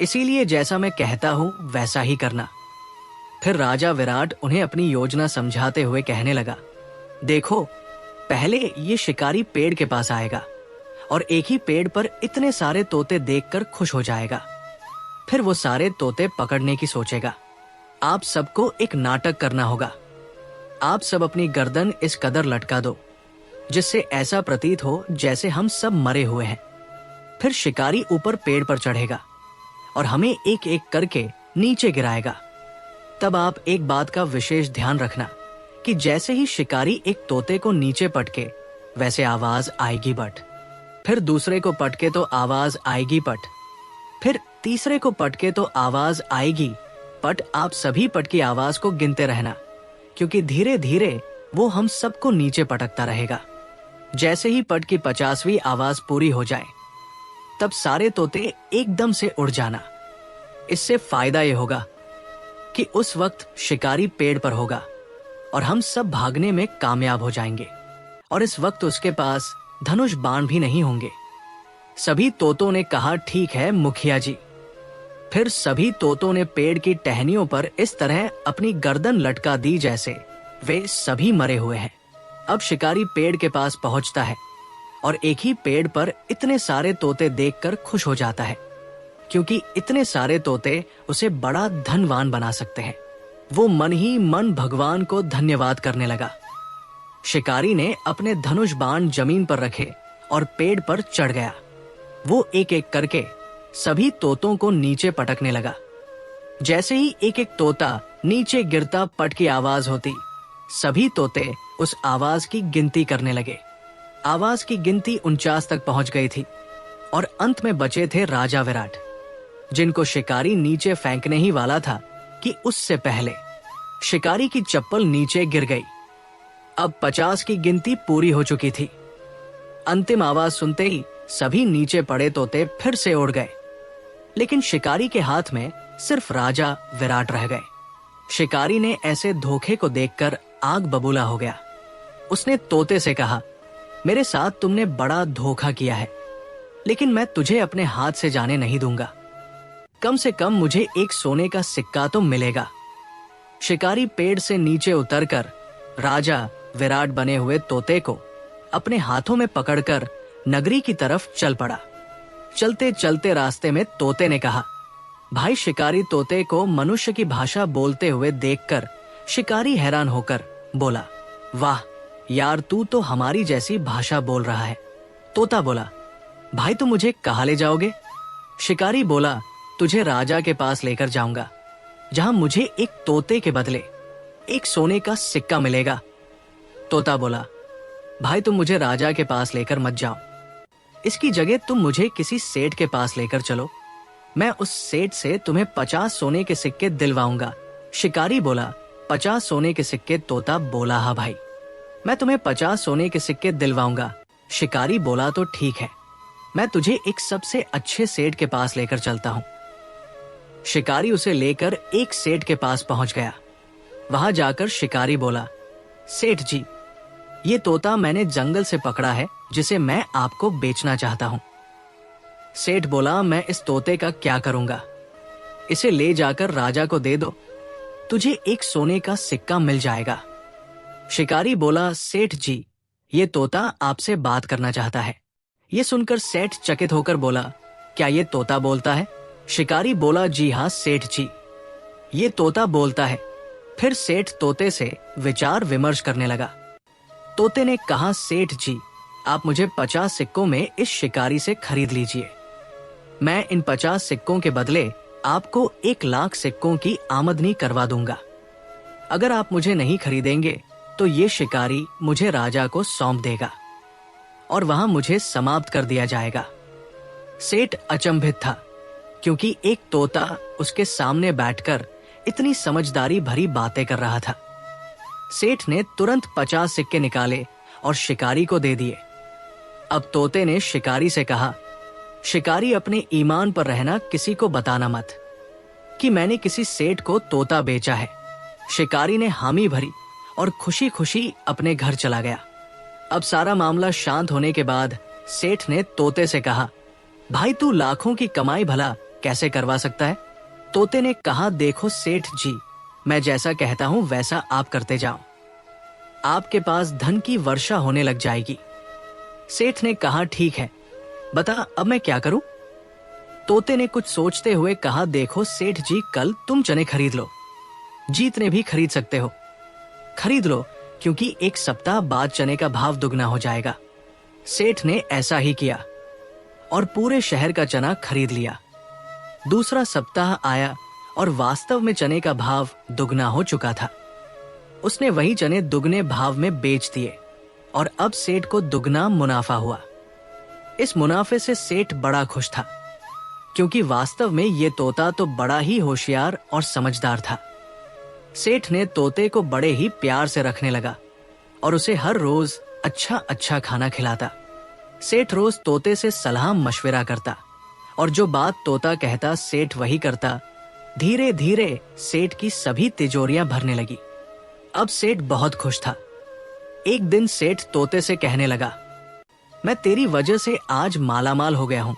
इसीलिए जैसा मैं कहता हूं वैसा ही करना। फिर राजा विराट उन्हें अपनी योजना समझाते हुए कहने लगा, देखो पहले ये शिकारी पेड़ के पास आएगा और एक ही पेड़ पर इतने सारे तोते देखकर खुश हो जाएगा। फिर वो सारे तोते पकड़ने की सोचेगा। आप सबको एक नाटक करना होगा। आप सब अपनी गर्दन इस कदर लटका दो जिससे ऐसा प्रतीत हो जैसे हम सब मरे हुए हैं। फिर शिकारी ऊपर पेड़ पर चढ़ेगा और हमें एक एक करके नीचे गिराएगा। तब आप एक बात का विशेष ध्यान रखना कि जैसे ही शिकारी एक तोते को नीचे पटके वैसे आवाज आएगी बट, फिर दूसरे को पटके तो आवाज आएगी पट, फिर तीसरे को पटके तो आवाज आएगी पट। आप सभी पट की आवाज को गिनते रहना, क्योंकि धीरे धीरे वो हम सबको नीचे पटकता रहेगा। जैसे ही पट की 50वीं आवाज पूरी हो जाए तब सारे तोते एकदम से उड़ जाना। इससे फायदा ये होगा कि उस वक्त शिकारी पेड़ पर होगा और हम सब भागने में कामयाब हो जाएंगे, और इस वक्त उसके पास धनुष बाण भी नहीं होंगे। सभी तोतों ने कहा, ठीक है मुखिया जी। फिर सभी तोतों ने पेड़ की टहनियों पर इस तरह अपनी गर्दन लटका दी जैसे वे सभी मरे हुए हैं। अब शिकारी पेड़ के पास पहुंचता है और एक ही पेड़ पर इतने सारे तोते देखकर खुश हो जाता है, क्योंकि इतने सारे तोते उसे बड़ा धनवान बना सकते हैं। वो मन ही मन भगवान को धन्यवाद करने लगा। शिकारी ने अपने धनुष बाण जमीन पर रखे और पेड़ पर चढ़ गया। वो एक एक करके सभी तोतों को नीचे पटकने लगा। जैसे ही एक एक तोता नीचे गिरता पट की आवाज होती, सभी तोते उस आवाज की गिनती करने लगे। आवाज की गिनती 49 तक पहुंच गई थी और अंत में बचे थे राजा विराट, जिनको शिकारी नीचे फेंकने ही वाला था कि उससे पहले शिकारी की चप्पल नीचे गिर गई। अब 50 की गिनती पूरी हो चुकी थी। अंतिम आवाज सुनते ही सभी नीचे पड़े तोते फिर से उड़ गए, लेकिन शिकारी के हाथ में सिर्फ राजा विराट रह गए। शिकारी ने ऐसे धोखे को देखकर आग बबूला हो गया। उसने तोते से कहा, मेरे साथ तुमने बड़ा धोखा किया है, लेकिन मैं तुझे अपने हाथ से जाने नहीं दूंगा। कम से कम मुझे एक सोने का सिक्का तो मिलेगा। शिकारी पेड़ से नीचे उतरकर राजा विराट बने हुए तोते को अपने हाथों में पकड़कर नगरी की तरफ चल पड़ा। चलते चलते रास्ते में तोते ने कहा, भाई शिकारी तोते को मनुष्य की भाषा बोलते हुए देखकर शिकारी हैरान होकर बोला, वाह यार, तू तो हमारी जैसी भाषा बोल रहा है। तोता बोला, भाई तुम मुझे कहाँ ले जाओगे? शिकारी बोला, तुझे राजा के पास लेकर जाऊंगा, जहां मुझे एक तोते के बदले एक सोने का सिक्का मिलेगा। तोता बोला, भाई तुम मुझे राजा के पास लेकर मत जाओ, इसकी जगह तुम मुझे किसी सेठ के पास लेकर चलो, मैं उस सेठ से तुम्हें 50 सोने के सिक्के दिलवाऊंगा। शिकारी बोला, 50 सोने के सिक्के? तोता बोला, हाँ भाई, मैं तुम्हें 50 सोने के सिक्के दिलवाऊंगा। शिकारी बोला, तो ठीक है, मैं तुझे एक सबसे अच्छे सेठ के पास लेकर चलता हूं। शिकारी उसे लेकर एक सेठ के पास पहुंच गया। वहां जाकर शिकारी बोला, सेठ जी, ये तोता मैंने जंगल से पकड़ा है, जिसे मैं आपको बेचना चाहता हूं। सेठ बोला, मैं इस तोते का क्या करूंगा? इसे ले जाकर राजा को दे दो, तुझे एक सोने का सिक्का मिल जाएगा। शिकारी बोला, सेठ जी, ये तोता आपसे बात करना चाहता है। ये सुनकर सेठ चकित होकर बोला, क्या ये तोता बोलता है? शिकारी बोला, जी हाँ सेठ जी, ये तोता बोलता है। फिर सेठ तोते से विचार विमर्श करने लगा। तोते ने कहा, सेठ जी, आप मुझे 50 सिक्कों में इस शिकारी से खरीद लीजिए। मैं इन 50 सिक्कों के बदले आपको 1 लाख सिक्कों की आमदनी करवा दूंगा। अगर आप मुझे नहीं खरीदेंगे तो ये शिकारी मुझे राजा को सौंप देगा और वहां मुझे समाप्त कर दिया जाएगा। सेठ अचंभित था, क्योंकि एक तोता उसके सामने बैठकर इतनी समझदारी भरी बातें कर रहा था। सेठ ने तुरंत 50 सिक्के निकाले और शिकारी को दे दिए। अब तोते ने शिकारी से कहा, शिकारी, अपने ईमान पर रहना, किसी को बताना मत कि मैंने किसी सेठ को तोता बेचा है। शिकारी ने हामी भरी और खुशी खुशी अपने घर चला गया। अब सारा मामला शांत होने के बाद सेठ ने तोते से कहा, भाई तू लाखों की कमाई भला कैसे करवा सकता है? तोते ने कहा, देखो सेठ जी, मैं जैसा कहता हूं वैसा आप करते जाओ, आपके पास धन की वर्षा होने लग जाएगी। सेठ ने कहा, ठीक है, बता अब मैं क्या करूं? तोते ने कुछ सोचते हुए कहा, देखो सेठ जी, कल तुम चने खरीद लो, जीतने भी खरीद सकते हो, खरीद लो, क्योंकि 1 सप्ताह बाद चने का भाव दुगना हो जाएगा। सेठ ने ऐसा ही किया और पूरे शहर का चना खरीद लिया। दूसरा सप्ताह आया और वास्तव में चने का भाव दुगना हो चुका था। उसने वही चने दुगने भाव में बेच दिए और अब सेठ को दुगना मुनाफा हुआ। इस मुनाफे से सेठ बड़ा खुश था, क्योंकि वास्तव में ये तोता तो बड़ा ही होशियार और समझदार था। सेठ ने तोते को बड़े ही प्यार से रखने लगा और उसे हर रोज अच्छा अच्छा खाना खिलाता। सेठ रोज तोते से सलाह मशविरा करता और जो बात तोता कहता सेठ वही करता। धीरे धीरे सेठ की सभी तिजोरियां भरने लगी। अब सेठ बहुत खुश था। एक दिन सेठ तोते से कहने लगा, मैं तेरी वजह से आज मालामाल हो गया हूं,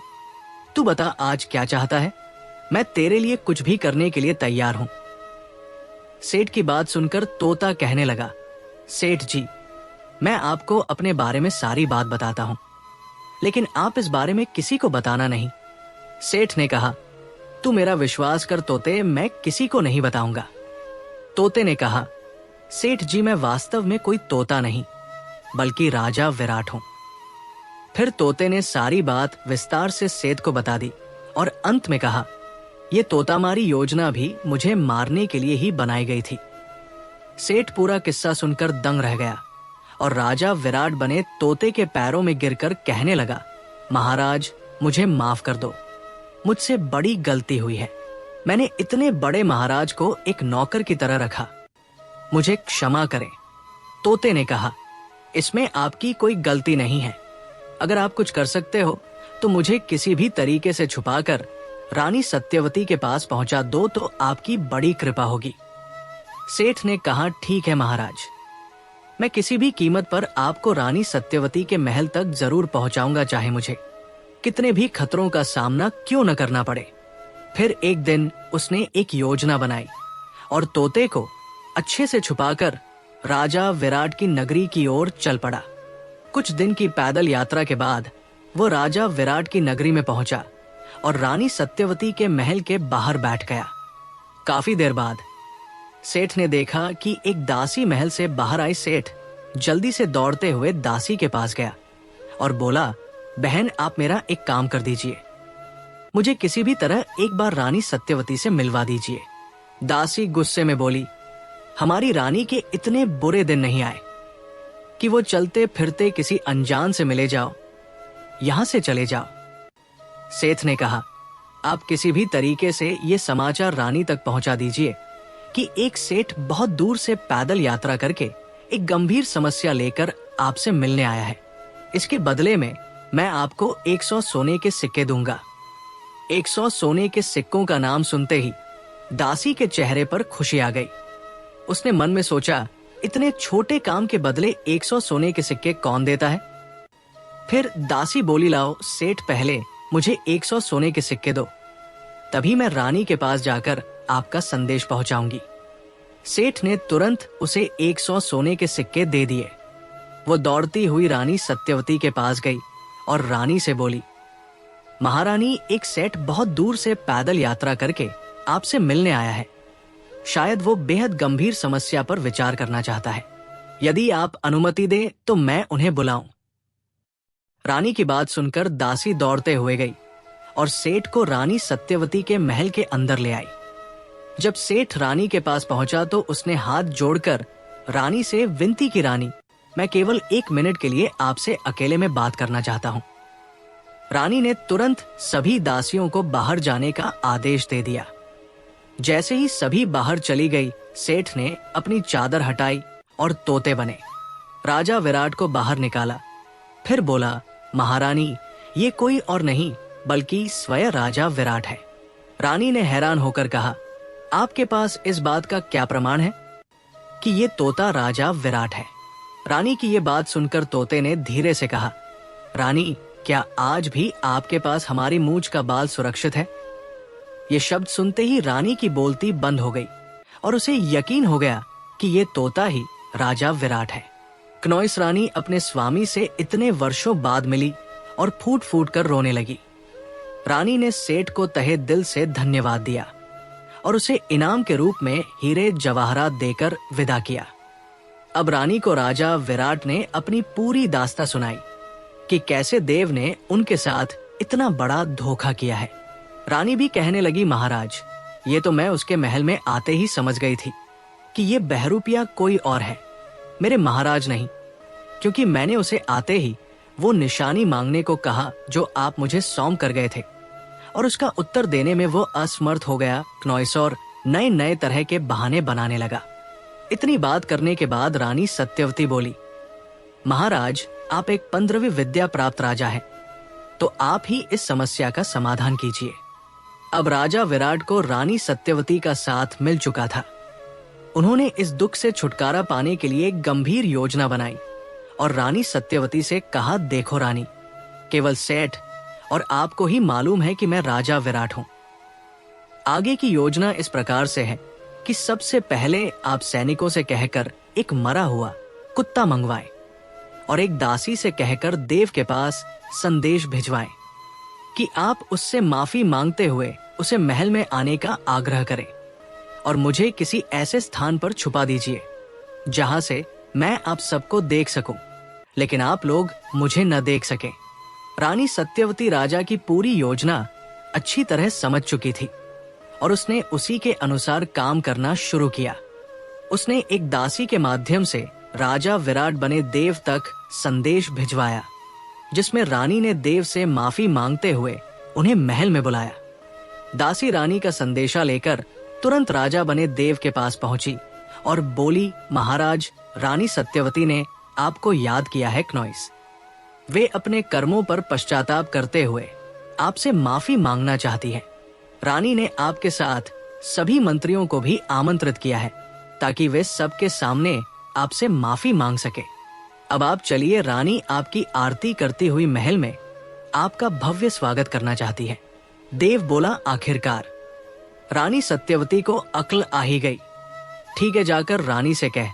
तू बता आज क्या चाहता है? मैं तेरे लिए कुछ भी करने के लिए तैयार हूं। सेठ की बात सुनकर तोता कहने लगा, सेठ जी, मैं आपको अपने बारे में सारी बात बताता हूं, लेकिन आप इस बारे में किसी को बताना नहीं। सेठ ने कहा, तू मेरा विश्वास कर तोते, मैं किसी को नहीं बताऊंगा। तोते ने कहा, सेठ जी, मैं वास्तव में कोई तोता नहीं, बल्कि राजा विराट हूं। फिर तोते ने सारी बात विस्तार से सेठ को बता दी और अंत में कहा, ये तोतामारी योजना भी मुझे मारने के लिए ही बनाई गई थी। सेठ पूरा किस्सा सुनकर दंग रह गया और राजा विराट बने तोते के पैरों में गिरकर कहने लगा, महाराज, मुझे माफ कर दो, मुझसे बड़ी गलती हुई है। मैंने इतने बड़े महाराज को एक नौकर की तरह रखा, मुझे क्षमा करें। तोते ने कहा, इसमें आपकी कोई गलती नहीं है। अगर आप कुछ कर सकते हो तो मुझे किसी भी तरीके से छुपाकर रानी सत्यवती के पास पहुंचा दो तो आपकी बड़ी कृपा होगी। सेठ ने कहा, ठीक है महाराज, मैं किसी भी कीमत पर आपको रानी सत्यवती के महल तक जरूर पहुंचाऊंगा, चाहे मुझे कितने भी खतरों का सामना क्यों न करना पड़े। फिर एक दिन उसने एक योजना बनाई और तोते को अच्छे से छुपाकर राजा विराट की नगरी की ओर चल पड़ा। कुछ दिन की पैदल यात्रा के बाद वो राजा विराट की नगरी में पहुंचा और रानी सत्यवती के महल के बाहर बैठ गया। काफी देर बाद सेठ ने देखा कि एक दासी महल से बाहर आई। सेठ जल्दी से दौड़ते हुए दासी के पास गया और बोला, बहन, आप मेरा एक काम कर दीजिए, मुझे किसी भी तरह एक बार रानी सत्यवती से मिलवा दीजिए। दासी गुस्से में बोली, हमारी रानी के इतने बुरे दिन नहीं आए कि वो चलते फिरते किसी अनजान से मिले जाओ, यहां से चले जाओ। सेठ ने कहा, आप किसी भी तरीके से ये समाचार रानी तक पहुंचा दीजिए कि एक सेठ बहुत दूर से पैदल यात्रा करके एक गंभीर समस्या लेकर आपसे मिलने आया है। इसके बदले में मैं आपको 100 सोने के सिक्के दूंगा। 100 सोने के सिक्कों का नाम सुनते ही दासी के चेहरे पर खुशी आ गई। उसने मन में सोचा, इतने छोटे काम के बदले 100 सोने के सिक्के कौन देता है। फिर दासी बोली, लाओ सेठ, पहले मुझे 100 सोने के सिक्के दो, तभी मैं रानी के पास जाकर आपका संदेश पहुंचाऊंगी। सेठ ने तुरंत उसे 100 सोने के सिक्के दे दिए। वो दौड़ती हुई रानी सत्यवती के पास गई और रानी से बोली, महारानी, एक सेठ बहुत दूर से पैदल यात्रा करके आपसे मिलने आया है। शायद वो बेहद गंभीर समस्या पर विचार करना चाहता है। यदि आप अनुमति दें तो मैं उन्हें बुलाऊं। रानी की बात सुनकर दासी दौड़ते हुए गई और सेठ को रानी सत्यवती के महल के अंदर ले आई। जब सेठ रानी के पास पहुंचा तो उसने हाथ जोड़कर रानी से विनती की, रानी, मैं केवल 1 मिनट के लिए आपसे अकेले में बात करना चाहता हूं। रानी ने तुरंत सभी दासियों को बाहर जाने का आदेश दे दिया। जैसे ही सभी बाहर चली गई, सेठ ने अपनी चादर हटाई और तोते बने राजा विराट को बाहर निकाला। फिर बोला, महारानी, ये कोई और नहीं बल्कि स्वयं राजा विराट है। रानी ने हैरान होकर कहा, आपके पास इस बात का क्या प्रमाण है कि ये तोता राजा विराट है? रानी की ये बात सुनकर तोते ने धीरे से कहा, रानी, क्या आज भी आपके पास हमारी मूंछ का बाल सुरक्षित है? ये शब्द सुनते ही रानी की बोलती बंद हो गई और उसे यकीन हो गया कि ये तोता ही राजा विराट है। क्नोइस रानी अपने स्वामी से इतने वर्षों बाद मिली और फूट फूट कर रोने लगी। रानी ने सेठ को तहे दिल से धन्यवाद दिया और उसे इनाम के रूप में हीरे जवाहरात देकर विदा किया। अब रानी को राजा विराट ने अपनी पूरी दास्तां सुनाई कि कैसे देव ने उनके साथ इतना बड़ा धोखा किया है। रानी भी कहने लगी, महाराज, ये तो मैं उसके महल में आते ही समझ गई थी कि ये बहरूपिया कोई और है, मेरे महाराज नहीं, क्योंकि मैंने उसे आते ही वो निशानी मांगने को कहा जो आप मुझे सौंप कर गए थे, और उसका उत्तर देने में वो असमर्थ हो गया। क्नोइस और नए नए तरह के बहाने बनाने लगा। इतनी बात करने के बाद रानी सत्यवती बोली, महाराज, आप एक 15वीं विद्या प्राप्त राजा हैं, तो आप ही इस समस्या का समाधान कीजिए। अब राजा विराट को रानी सत्यवती का साथ मिल चुका था। उन्होंने इस दुख से छुटकारा पाने के लिए एक गंभीर योजना बनाई और रानी सत्यवती से कहा, देखो रानी, केवल सेठ और आपको ही मालूम है कि मैं राजा विराट हूं। आगे की योजना इस प्रकार से है कि सबसे पहले आप सैनिकों से कहकर एक मरा हुआ कुत्ता मंगवाएं और एक दासी से कहकर देव के पास संदेश भिजवाएं कि आप उससे माफी मांगते हुए उसे महल में आने का आग्रह करें और मुझे किसी ऐसे स्थान पर छुपा दीजिए जहां से मैं आप सबको देख सकूं, लेकिन आप लोग मुझे न देख सकें। रानी सत्यवती राजा की पूरी योजना अच्छी तरह समझ चुकी थी और उसने उसी के अनुसार काम करना शुरू किया। उसने एक दासी के माध्यम से राजा विराट बने देव तक संदेश भिजवाया, जिसमें रानी ने देव से माफी मांगते हुए उन्हें महल में बुलाया। दासी रानी का संदेशा लेकर तुरंत राजा बने देव के पास पहुंची और बोली, महाराज, रानी सत्यवती ने आपको याद किया है क्नोइस। वे अपने कर्मों पर पश्चाताप करते हुए आपसे माफी मांगना चाहती है। रानी ने आपके साथ सभी मंत्रियों को भी आमंत्रित किया है ताकि वे सबके सामने आपसे माफी मांग सके। अब आप चलिए, रानी आपकी आरती करती हुई महल में आपका भव्य स्वागत करना चाहती है। देव बोला, आखिरकार। रानी सत्यवती को अक्ल आ ही गई। ठीक है, जाकर रानी से कह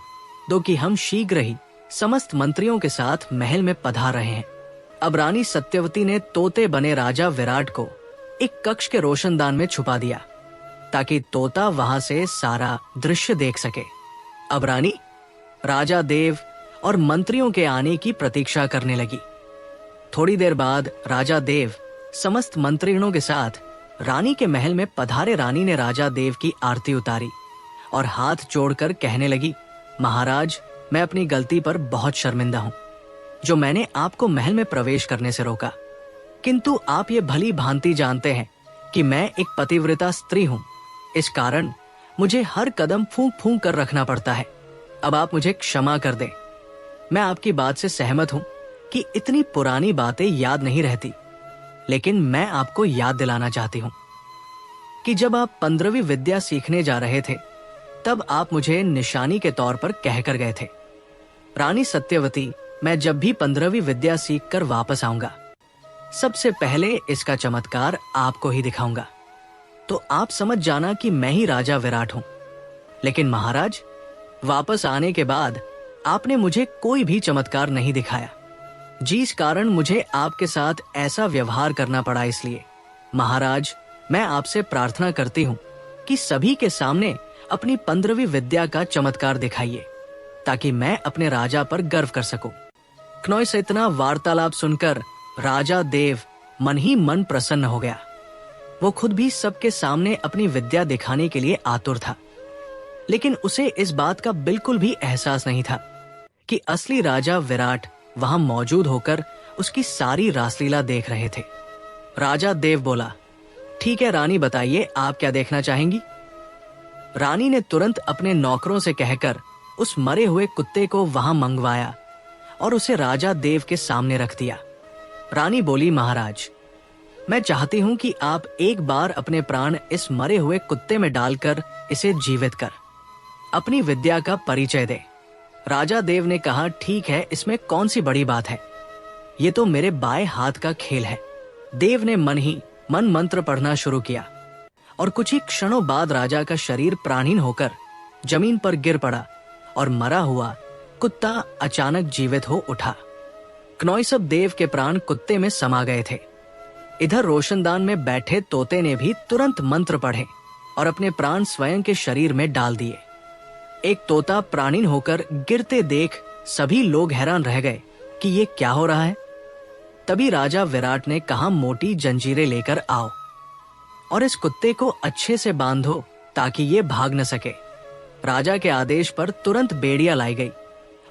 दो कि हम शीघ्र ही समस्त मंत्रियों के साथ महल में पधार रहे हैं। अब रानी सत्यवती ने तोते बने राजा विराट को एक कक्ष के रोशनदान में छुपा दिया ताकि तोता वहां से सारा दृश्य देख सके। अब रानी राजा देव और मंत्रियों के आने की प्रतीक्षा करने लगी। थोड़ी देर बाद राजा देव समस्त मंत्रिगणों के साथ रानी के महल में पधारे। रानी ने राजा देव की आरती उतारी और हाथ जोड़कर कहने लगी, महाराज, मैं अपनी गलती पर बहुत शर्मिंदा हूं जो मैंने आपको महल में प्रवेश करने से रोका, किंतु आप ये भली भांति जानते हैं कि मैं एक पतिव्रता स्त्री हूं। इस कारण मुझे हर कदम फूंक फूंक कर रखना पड़ता है। अब आप मुझे क्षमा कर दें। मैं आपकी बात से सहमत हूं कि इतनी पुरानी बातें याद नहीं रहती, लेकिन मैं आपको याद दिलाना चाहती हूं कि जब आप 15वीं विद्या सीखने जा रहे थे तब आप मुझे निशानी के तौर पर कहकर गए थे, रानी सत्यवती, मैं जब भी 15वीं विद्या सीखकर वापस आऊंगा सबसे पहले इसका चमत्कार आपको ही दिखाऊंगा। तो आप समझ जाना कि मैं ही राजा विराट हूं। लेकिन महाराज, वापस आने के बाद आपने मुझे कोई भी चमत्कार नहीं दिखाया, जिस कारण मुझे आपके साथ ऐसा व्यवहार करना पड़ा। इसलिए महाराज, मैं आपसे प्रार्थना करती हूं कि सभी के सामने अपनी 15वीं विद्या का चमत्कार दिखाइए ताकि मैं अपने राजा पर गर्व कर सकूं। क्नौय से इतना वार्तालाप सुनकर राजा देव मन ही मन प्रसन्न हो गया। वो खुद भी सबके सामने अपनी विद्या दिखाने के लिए आतुर था, लेकिन उसे इस बात का बिल्कुल भी एहसास नहीं था कि असली राजा विराट वहां मौजूद होकर उसकी सारी रासलीला देख रहे थे। राजा देव बोला, ठीक है रानी, बताइए आप क्या देखना चाहेंगी। रानी ने तुरंत अपने नौकरों से कहकर उस मरे हुए कुत्ते को वहां मंगवाया और उसे राजा देव के सामने रख दिया। रानी बोली, महाराज, मैं चाहती हूं कि आप एक बार अपने प्राण इस मरे हुए कुत्ते में डालकर इसे जीवित कर अपनी विद्या का परिचय दे। राजा देव ने कहा, ठीक है, इसमें कौन सी बड़ी बात है, ये तो मेरे बाएं हाथ का खेल है। देव ने मन ही मन मंत्र पढ़ना शुरू किया और कुछ ही क्षणों बाद राजा का शरीर प्राणहीन होकर जमीन पर गिर पड़ा और मरा हुआ कुत्ता अचानक जीवित हो उठा। क्नौयसब देव के प्राण कुत्ते में समा गए थे। इधर रोशनदान में बैठे तोते ने भी तुरंत मंत्र पढ़े और अपने प्राण स्वयं के शरीर में डाल दिए। एक तोता प्राणहीन होकर गिरते देख सभी लोग हैरान रह गए कि ये क्या हो रहा है। तभी राजा विराट ने कहा, मोटी जंजीरें लेकर आओ और इस कुत्ते को अच्छे से बांधो ताकि ये भाग न सके। राजा के आदेश पर तुरंत बेड़ियां लाई गई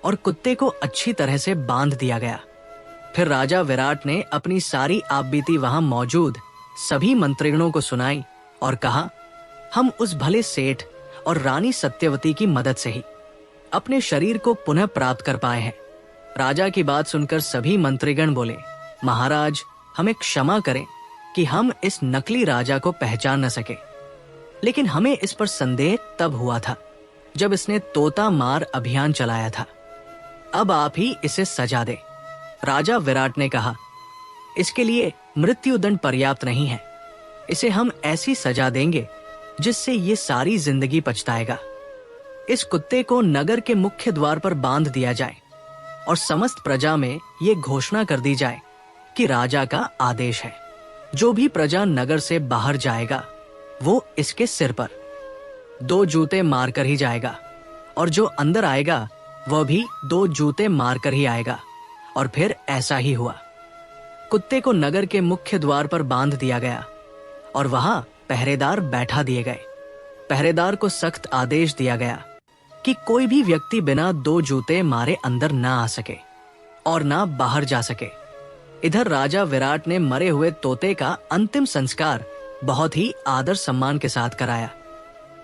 और कुत्ते को अच्छी तरह से बांध दिया गया। फिर राजा विराट ने अपनी सारी आपबीती वहां मौजूद सभी मंत्रिगणों को सुनाई और कहा, हम उस भले सेठ और रानी सत्यवती की मदद से ही अपने शरीर को पुनः प्राप्त कर पाए हैं। राजा की बात सुनकर सभी मंत्रीगण बोले, महाराज, हमें क्षमा करें कि हम इस नकली राजा को पहचान न सके, लेकिन हमें इस पर संदेह तब हुआ था जब इसने तोता मार अभियान चलाया था। अब आप ही इसे सजा दे। राजा विराट ने कहा, इसके लिए मृत्युदंड पर्याप्त नहीं है, इसे हम ऐसी सजा देंगे जिससे ये सारी जिंदगी पछताएगा। इस कुत्ते को नगर के मुख्य द्वार पर बांध दिया जाए और समस्त प्रजा में ये घोषणा कर दी जाए कि राजा का आदेश है, जो भी प्रजा नगर से बाहर जाएगा वो इसके सिर पर 2 जूते मारकर ही जाएगा और जो अंदर आएगा वह भी 2 जूते मारकर ही आएगा। और फिर ऐसा ही हुआ। कुत्ते को नगर के मुख्य द्वार पर बांध दिया गया और वहां पहरेदार बैठा दिए गए। पहरेदार को सख्त आदेश दिया गया कि कोई भी व्यक्ति बिना 2 जूते मारे अंदर ना आ सके और ना बाहर जा सके। इधर राजा विराट ने मरे हुए तोते का अंतिम संस्कार बहुत ही आदर सम्मान के साथ कराया।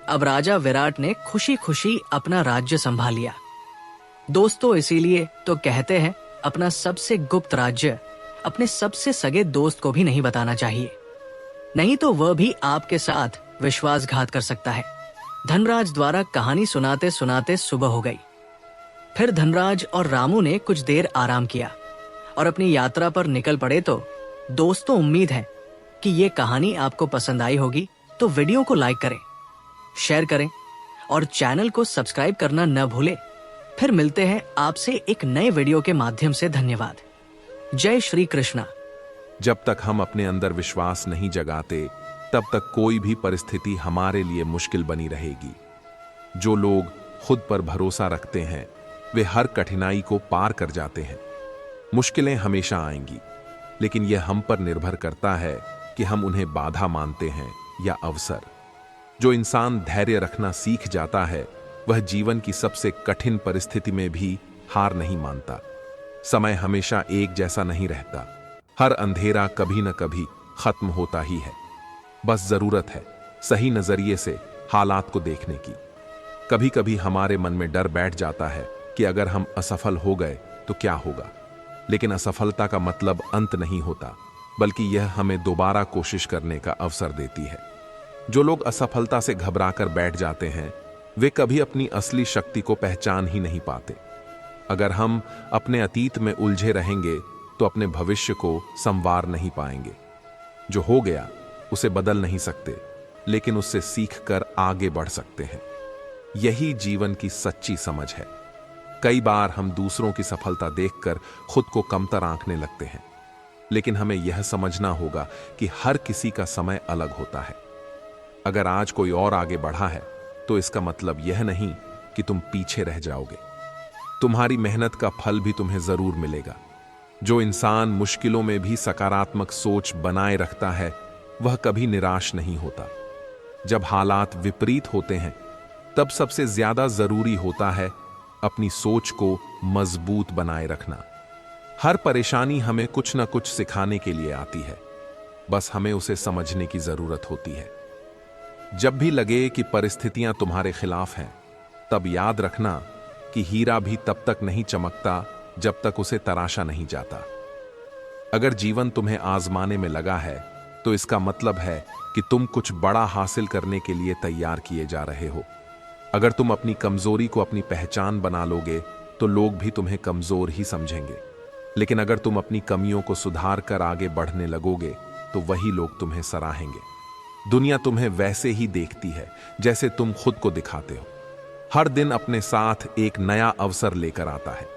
अब राजा विराट ने खुशी खुशी अपना राज्य संभाल लिया। दोस्तों, इसीलिए तो कहते हैं अपना सबसे गुप्त राज्य अपने सबसे सगे दोस्त को भी नहीं बताना चाहिए, नहीं तो वह भी आपके साथ विश्वासघात कर सकता है। धनराज द्वारा कहानी सुनाते सुनाते सुबह हो गई। फिर धनराज और रामू ने कुछ देर आराम किया और अपनी यात्रा पर निकल पड़े तो दोस्तों, उम्मीद है कि ये कहानी आपको पसंद आई होगी, तो वीडियो को लाइक करें, शेयर करें और चैनल को सब्सक्राइब करना न भूलें। फिर मिलते हैं आपसे एक नए वीडियो के माध्यम से। धन्यवाद। जय श्री कृष्णा। जब तक हम अपने अंदर विश्वास नहीं जगाते, तब तक कोई भी परिस्थिति हमारे लिए मुश्किल बनी रहेगी। जो लोग खुद पर भरोसा रखते हैं, वे हर कठिनाई को पार कर जाते हैं। मुश्किलें हमेशा आएंगी, लेकिन यह हम पर निर्भर करता है कि हम उन्हें बाधा मानते हैं या अवसर। जो इंसान धैर्य रखना सीख जाता है, वह जीवन की सबसे कठिन परिस्थिति में भी हार नहीं मानता। समय हमेशा एक जैसा नहीं रहता। हर अंधेरा कभी न कभी खत्म होता ही है। बस जरूरत है सही नजरिए से हालात को देखने की। कभी कभी हमारे मन में डर बैठ जाता है कि अगर हम असफल हो गए तो क्या होगा। लेकिन असफलता का मतलब अंत नहीं होता, बल्कि यह हमें दोबारा कोशिश करने का अवसर देती है। जो लोग असफलता से घबराकर बैठ जाते हैं, वे कभी अपनी असली शक्ति को पहचान ही नहीं पाते। अगर हम अपने अतीत में उलझे रहेंगे तो अपने भविष्य को संवार नहीं पाएंगे। जो हो गया उसे बदल नहीं सकते, लेकिन उससे सीखकर आगे बढ़ सकते हैं। यही जीवन की सच्ची समझ है। कई बार हम दूसरों की सफलता देखकर खुद को कमतर आंकने लगते हैं, लेकिन हमें यह समझना होगा कि हर किसी का समय अलग होता है। अगर आज कोई और आगे बढ़ा है, तो इसका मतलब यह नहीं कि तुम पीछे रह जाओगे। तुम्हारी मेहनत का फल भी तुम्हें जरूर मिलेगा। जो इंसान मुश्किलों में भी सकारात्मक सोच बनाए रखता है, वह कभी निराश नहीं होता। जब हालात विपरीत होते हैं, तब सबसे ज्यादा जरूरी होता है अपनी सोच को मजबूत बनाए रखना। हर परेशानी हमें कुछ न कुछ सिखाने के लिए आती है, बस हमें उसे समझने की जरूरत होती है। जब भी लगे कि परिस्थितियां तुम्हारे खिलाफ हैं, तब याद रखना कि हीरा भी तब तक नहीं चमकता जब तक उसे तराशा नहीं जाता। अगर जीवन तुम्हें आजमाने में लगा है, तो इसका मतलब है कि तुम कुछ बड़ा हासिल करने के लिए तैयार किए जा रहे हो। अगर तुम अपनी कमजोरी को अपनी पहचान बना लोगे, तो लोग भी तुम्हें कमजोर ही समझेंगे। लेकिन अगर तुम अपनी कमियों को सुधार कर आगे बढ़ने लगोगे, तो वही लोग तुम्हें सराहेंगे। दुनिया तुम्हें वैसे ही देखती है जैसे तुम खुद को दिखाते हो। हर दिन अपने साथ एक नया अवसर लेकर आता है।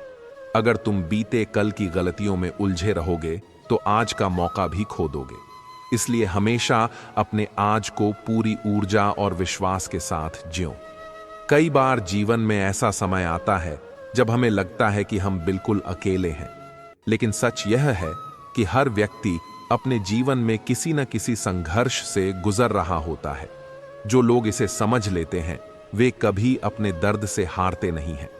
अगर तुम बीते कल की गलतियों में उलझे रहोगे, तो आज का मौका भी खो दोगे। इसलिए हमेशा अपने आज को पूरी ऊर्जा और विश्वास के साथ जियो। कई बार जीवन में ऐसा समय आता है जब हमें लगता है कि हम बिल्कुल अकेले हैं, लेकिन सच यह है कि हर व्यक्ति अपने जीवन में किसी न किसी संघर्ष से गुजर रहा होता है। जो लोग इसे समझ लेते हैं, वे कभी अपने दर्द से हारते नहीं हैं।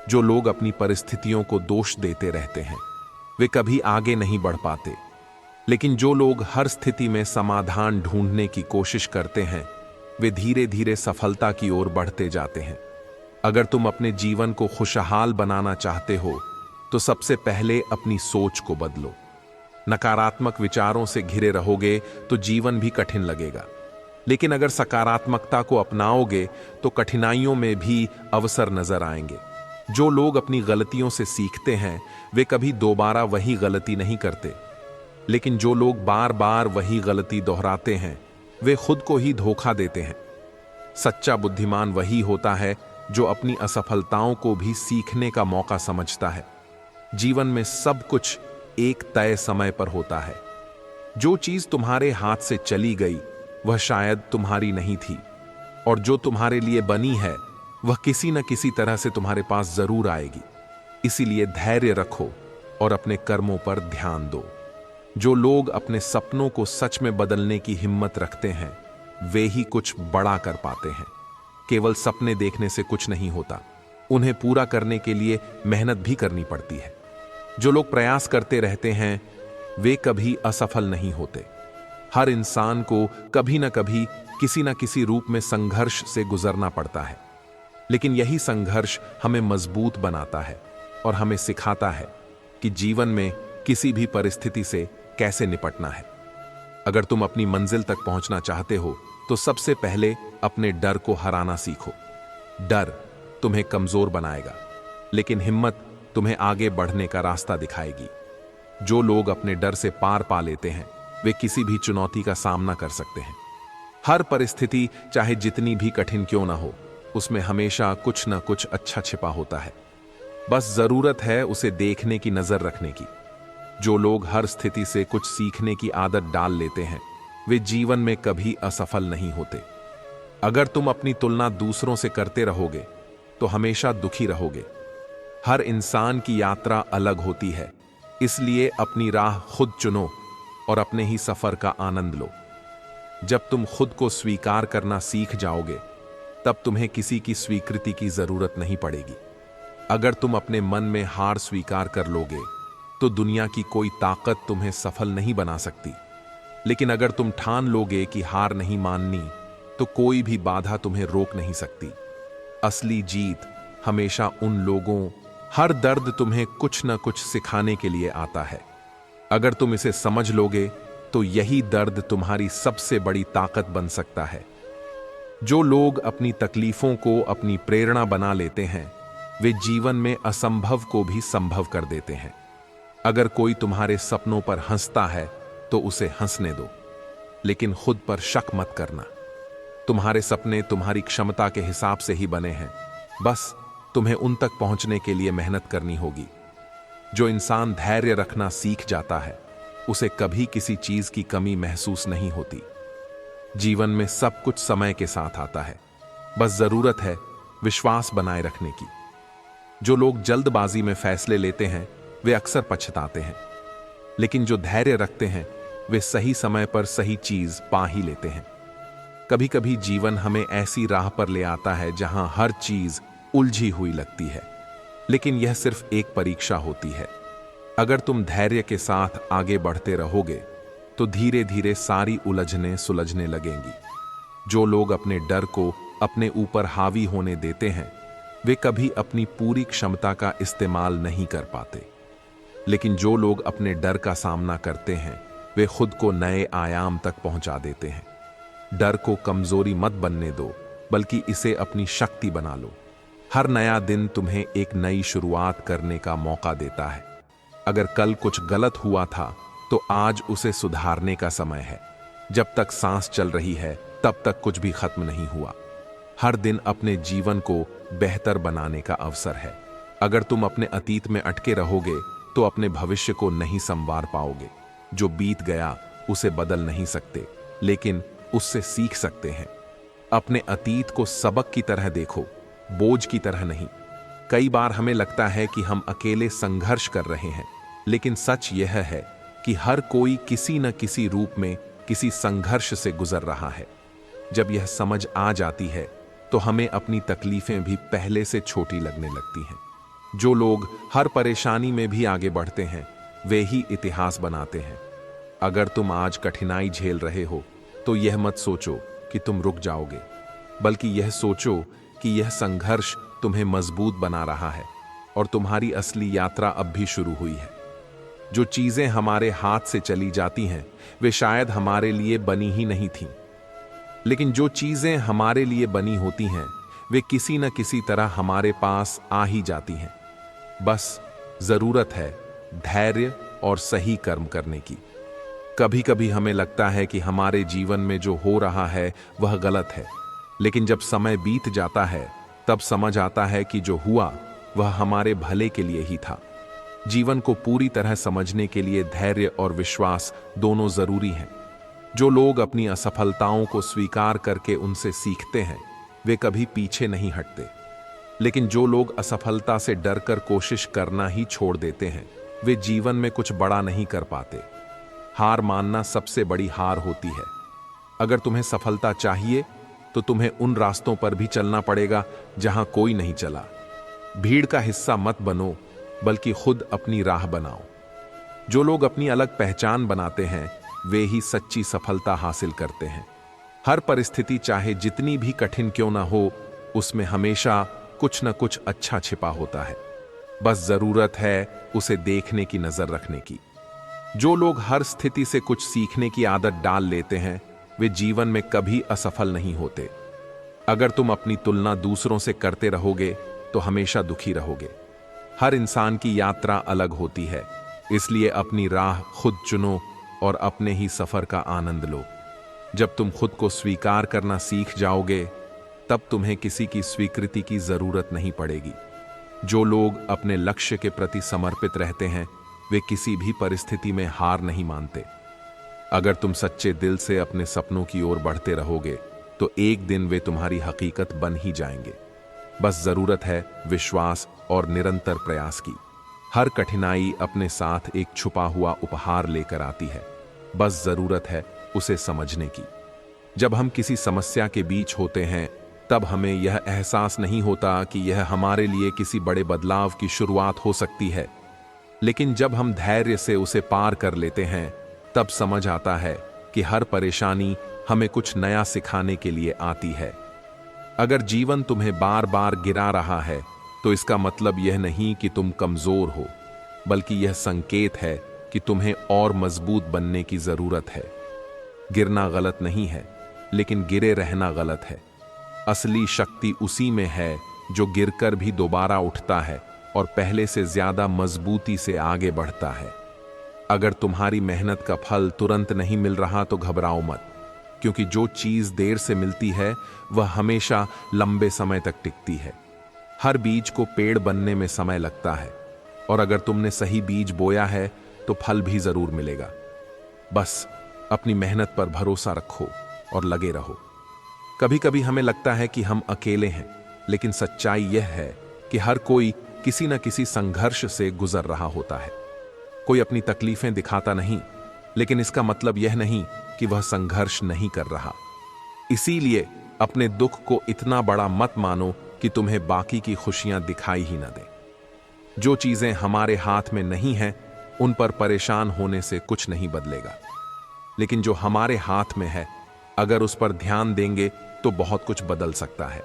जो लोग अपनी परिस्थितियों को दोष देते रहते हैं, वे कभी आगे नहीं बढ़ पाते। लेकिन जो लोग हर स्थिति में समाधान ढूंढने की कोशिश करते हैं, वे धीरे धीरे सफलता की ओर बढ़ते जाते हैं। अगर तुम अपने जीवन को खुशहाल बनाना चाहते हो, तो सबसे पहले अपनी सोच को बदलो। नकारात्मक विचारों से घिरे रहोगे तो जीवन भी कठिन लगेगा, लेकिन अगर सकारात्मकता को अपनाओगे तो कठिनाइयों में भी अवसर नजर आएंगे। जो लोग अपनी गलतियों से सीखते हैं, वे कभी दोबारा वही गलती नहीं करते। लेकिन जो लोग बार बार वही गलती दोहराते हैं, वे खुद को ही धोखा देते हैं। सच्चा बुद्धिमान वही होता है जो अपनी असफलताओं को भी सीखने का मौका समझता है। जीवन में सब कुछ एक तय समय पर होता है। जो चीज तुम्हारे हाथ से चली गई, वह शायद तुम्हारी नहीं थी, और जो तुम्हारे लिए बनी है, वह किसी न किसी तरह से तुम्हारे पास जरूर आएगी। इसीलिए धैर्य रखो और अपने कर्मों पर ध्यान दो। जो लोग अपने सपनों को सच में बदलने की हिम्मत रखते हैं, वे ही कुछ बड़ा कर पाते हैं। केवल सपने देखने से कुछ नहीं होता, उन्हें पूरा करने के लिए मेहनत भी करनी पड़ती है। जो लोग प्रयास करते रहते हैं, वे कभी असफल नहीं होते। हर इंसान को कभी न कभी किसी न किसी रूप में संघर्ष से गुजरना पड़ता है, लेकिन यही संघर्ष हमें मजबूत बनाता है और हमें सिखाता है कि जीवन में किसी भी परिस्थिति से कैसे निपटना है। अगर तुम अपनी मंजिल तक पहुंचना चाहते हो, तो सबसे पहले अपने डर को हराना सीखो। डर तुम्हें कमजोर बनाएगा, लेकिन हिम्मत तुम्हें आगे बढ़ने का रास्ता दिखाएगी। जो लोग अपने डर से पार पा लेते हैं वे किसी भी चुनौती का सामना कर सकते हैं। हर परिस्थिति चाहे जितनी भी कठिन क्यों ना हो, उसमें हमेशा कुछ न कुछ अच्छा छिपा होता है। बस जरूरत है उसे देखने की, नजर रखने की। जो लोग हर स्थिति से कुछ सीखने की आदत डाल लेते हैं वे जीवन में कभी असफल नहीं होते। अगर तुम अपनी तुलना दूसरों से करते रहोगे तो हमेशा दुखी रहोगे। हर इंसान की यात्रा अलग होती है, इसलिए अपनी राह खुद चुनो और अपने ही सफर का आनंद लो। जब तुम खुद को स्वीकार करना सीख जाओगे तब तुम्हें किसी की स्वीकृति की जरूरत नहीं पड़ेगी। अगर तुम अपने मन में हार स्वीकार कर लोगे तो दुनिया की कोई ताकत तुम्हें सफल नहीं बना सकती। लेकिन अगर तुम ठान लोगे कि हार नहीं माननी तो कोई भी बाधा तुम्हें रोक नहीं सकती। असली जीत हमेशा उन लोगों, हर दर्द तुम्हें कुछ न कुछ सिखाने के लिए आता है। अगर तुम इसे समझ लोगे तो यही दर्द तुम्हारी सबसे बड़ी ताकत बन सकता है। जो लोग अपनी तकलीफों को अपनी प्रेरणा बना लेते हैं वे जीवन में असंभव को भी संभव कर देते हैं। अगर कोई तुम्हारे सपनों पर हंसता है तो उसे हंसने दो, लेकिन खुद पर शक मत करना। तुम्हारे सपने तुम्हारी क्षमता के हिसाब से ही बने हैं, बस तुम्हें उन तक पहुंचने के लिए मेहनत करनी होगी। जो इंसान धैर्य रखना सीख जाता है उसे कभी किसी चीज की कमी महसूस नहीं होती। जीवन में सब कुछ समय के साथ आता है, बस जरूरत है विश्वास बनाए रखने की। जो लोग जल्दबाजी में फैसले लेते हैं वे अक्सर पछताते हैं, लेकिन जो धैर्य रखते हैं वे सही समय पर सही चीज पा ही लेते हैं। कभी कभी जीवन हमें ऐसी राह पर ले आता है जहां हर चीज उलझी हुई लगती है, लेकिन यह सिर्फ एक परीक्षा होती है। अगर तुम धैर्य के साथ आगे बढ़ते रहोगे तो धीरे धीरे सारी उलझने सुलझने लगेंगी। जो लोग अपने डर को अपने ऊपर हावी होने देते हैं वे कभी अपनी पूरी क्षमता का इस्तेमाल नहीं कर पाते। लेकिन जो लोग अपने डर का सामना करते हैं वे खुद को नए आयाम तक पहुंचा देते हैं। डर को कमजोरी मत बनने दो, बल्कि इसे अपनी शक्ति बना लो। हर नया दिन तुम्हें एक नई शुरुआत करने का मौका देता है। अगर कल कुछ गलत हुआ था तो आज उसे सुधारने का समय है। जब तक सांस चल रही है तब तक कुछ भी खत्म नहीं हुआ। हर दिन अपने जीवन को बेहतर बनाने का अवसर है। अगर तुम अपने अतीत में अटके रहोगे तो अपने भविष्य को नहीं संवार पाओगे। जो बीत गया उसे बदल नहीं सकते, लेकिन उससे सीख सकते हैं। अपने अतीत को सबक की तरह देखो, बोझ की तरह नहीं। कई बार हमें लगता है कि हम अकेले संघर्ष कर रहे हैं, लेकिन सच यह है कि हर कोई किसी न किसी रूप में किसी संघर्ष से गुजर रहा है। जब यह समझ आ जाती है तो हमें अपनी तकलीफें भी पहले से छोटी लगने लगती हैं। जो लोग हर परेशानी में भी आगे बढ़ते हैं वे ही इतिहास बनाते हैं। अगर तुम आज कठिनाई झेल रहे हो तो यह मत सोचो कि तुम रुक जाओगे, बल्कि यह सोचो कि यह संघर्ष तुम्हें मजबूत बना रहा है और तुम्हारी असली यात्रा अब भी शुरू हुई है। जो चीजें हमारे हाथ से चली जाती हैं वे शायद हमारे लिए बनी ही नहीं थीं, लेकिन जो चीजें हमारे लिए बनी होती हैं वे किसी न किसी तरह हमारे पास आ ही जाती हैं। बस जरूरत है धैर्य और सही कर्म करने की। कभी कभी हमें लगता है कि हमारे जीवन में जो हो रहा है वह गलत है, लेकिन जब समय बीत जाता है तब समझ आता है कि जो हुआ वह हमारे भले के लिए ही था। जीवन को पूरी तरह समझने के लिए धैर्य और विश्वास दोनों जरूरी हैं। जो लोग अपनी असफलताओं को स्वीकार करके उनसे सीखते हैं वे कभी पीछे नहीं हटते, लेकिन जो लोग असफलता से डरकर कोशिश करना ही छोड़ देते हैं वे जीवन में कुछ बड़ा नहीं कर पाते। हार मानना सबसे बड़ी हार होती है। अगर तुम्हें सफलता चाहिए तो तुम्हें उन रास्तों पर भी चलना पड़ेगा जहां कोई नहीं चला। भीड़ का हिस्सा मत बनो, बल्कि खुद अपनी राह बनाओ। जो लोग अपनी अलग पहचान बनाते हैं वे ही सच्ची सफलता हासिल करते हैं। हर परिस्थिति चाहे जितनी भी कठिन क्यों ना हो, उसमें हमेशा कुछ न कुछ अच्छा छिपा होता है। बस जरूरत है उसे देखने की, नजर रखने की। जो लोग हर स्थिति से कुछ सीखने की आदत डाल लेते हैं वे जीवन में कभी असफल नहीं होते। अगर तुम अपनी तुलना दूसरों से करते रहोगे तो हमेशा दुखी रहोगे। हर इंसान की यात्रा अलग होती है, इसलिए अपनी राह खुद चुनो और अपने ही सफर का आनंद लो। जब तुम खुद को स्वीकार करना सीख जाओगे, तब तुम्हें किसी की स्वीकृति की जरूरत नहीं पड़ेगी। जो लोग अपने लक्ष्य के प्रति समर्पित रहते हैं, वे किसी भी परिस्थिति में हार नहीं मानते। अगर तुम सच्चे दिल से अपने सपनों की ओर बढ़ते रहोगे, तो एक दिन वे तुम्हारी हकीकत बन ही जाएंगे। बस जरूरत है विश्वास और निरंतर प्रयास की। हर कठिनाई अपने साथ एक छुपा हुआ उपहार लेकर आती है, बस जरूरत है उसे समझने की। जब हम किसी समस्या के बीच होते हैं, तब हमें यह एहसास नहीं होता कि यह हमारे लिए किसी बड़े बदलाव की शुरुआत हो सकती है। लेकिन जब हम धैर्य से उसे पार कर लेते हैं, तब समझ आता है कि हर परेशानी हमें कुछ नया सिखाने के लिए आती है। अगर जीवन तुम्हें बार बार गिरा रहा है, तो इसका मतलब यह नहीं कि तुम कमजोर हो, बल्कि यह संकेत है कि तुम्हें और मजबूत बनने की जरूरत है। गिरना गलत नहीं है, लेकिन गिरे रहना गलत है। असली शक्ति उसी में है जो गिरकर भी दोबारा उठता है और पहले से ज्यादा मजबूती से आगे बढ़ता है। अगर तुम्हारी मेहनत का फल तुरंत नहीं मिल रहा, तो घबराओ मत, क्योंकि जो चीज देर से मिलती है वह हमेशा लंबे समय तक टिकती है। हर बीज को पेड़ बनने में समय लगता है, और अगर तुमने सही बीज बोया है तो फल भी जरूर मिलेगा। बस अपनी मेहनत पर भरोसा रखो और लगे रहो। कभी कभी हमें लगता है कि हम अकेले हैं, लेकिन सच्चाई यह है कि हर कोई किसी न किसी संघर्ष से गुजर रहा होता है। कोई अपनी तकलीफें दिखाता नहीं, लेकिन इसका मतलब यह नहीं कि वह संघर्ष नहीं कर रहा। इसीलिए अपने दुख को इतना बड़ा मत मानो कि तुम्हें बाकी की खुशियां दिखाई ही न दें। जो चीजें हमारे हाथ में नहीं हैं, उन पर परेशान होने से कुछ नहीं बदलेगा, लेकिन जो हमारे हाथ में है, अगर उस पर ध्यान देंगे तो बहुत कुछ बदल सकता है।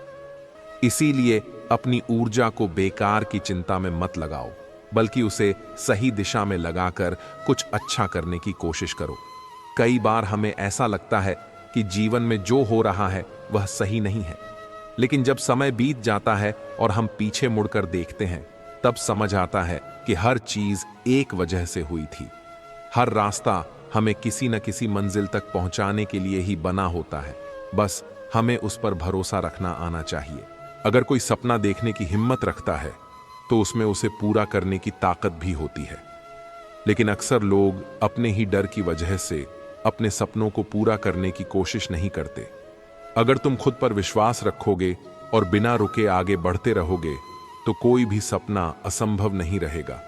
इसीलिए अपनी ऊर्जा को बेकार की चिंता में मत लगाओ, बल्कि उसे सही दिशा में लगाकर कुछ अच्छा करने की कोशिश करो। कई बार हमें ऐसा लगता है कि जीवन में जो हो रहा है वह सही नहीं है, लेकिन जब समय बीत जाता है और हम पीछे मुड़कर देखते हैं, तब समझ आता है कि हर चीज एक वजह से हुई थी। हर रास्ता हमें किसी न किसी मंजिल तक पहुंचाने के लिए ही बना होता है, बस हमें उस पर भरोसा रखना आना चाहिए। अगर कोई सपना देखने की हिम्मत रखता है, तो उसमें उसे पूरा करने की ताकत भी होती है। लेकिन अक्सर लोग अपने ही डर की वजह से अपने सपनों को पूरा करने की कोशिश नहीं करते। अगर तुम खुद पर विश्वास रखोगे और बिना रुके आगे बढ़ते रहोगे, तो कोई भी सपना असंभव नहीं रहेगा।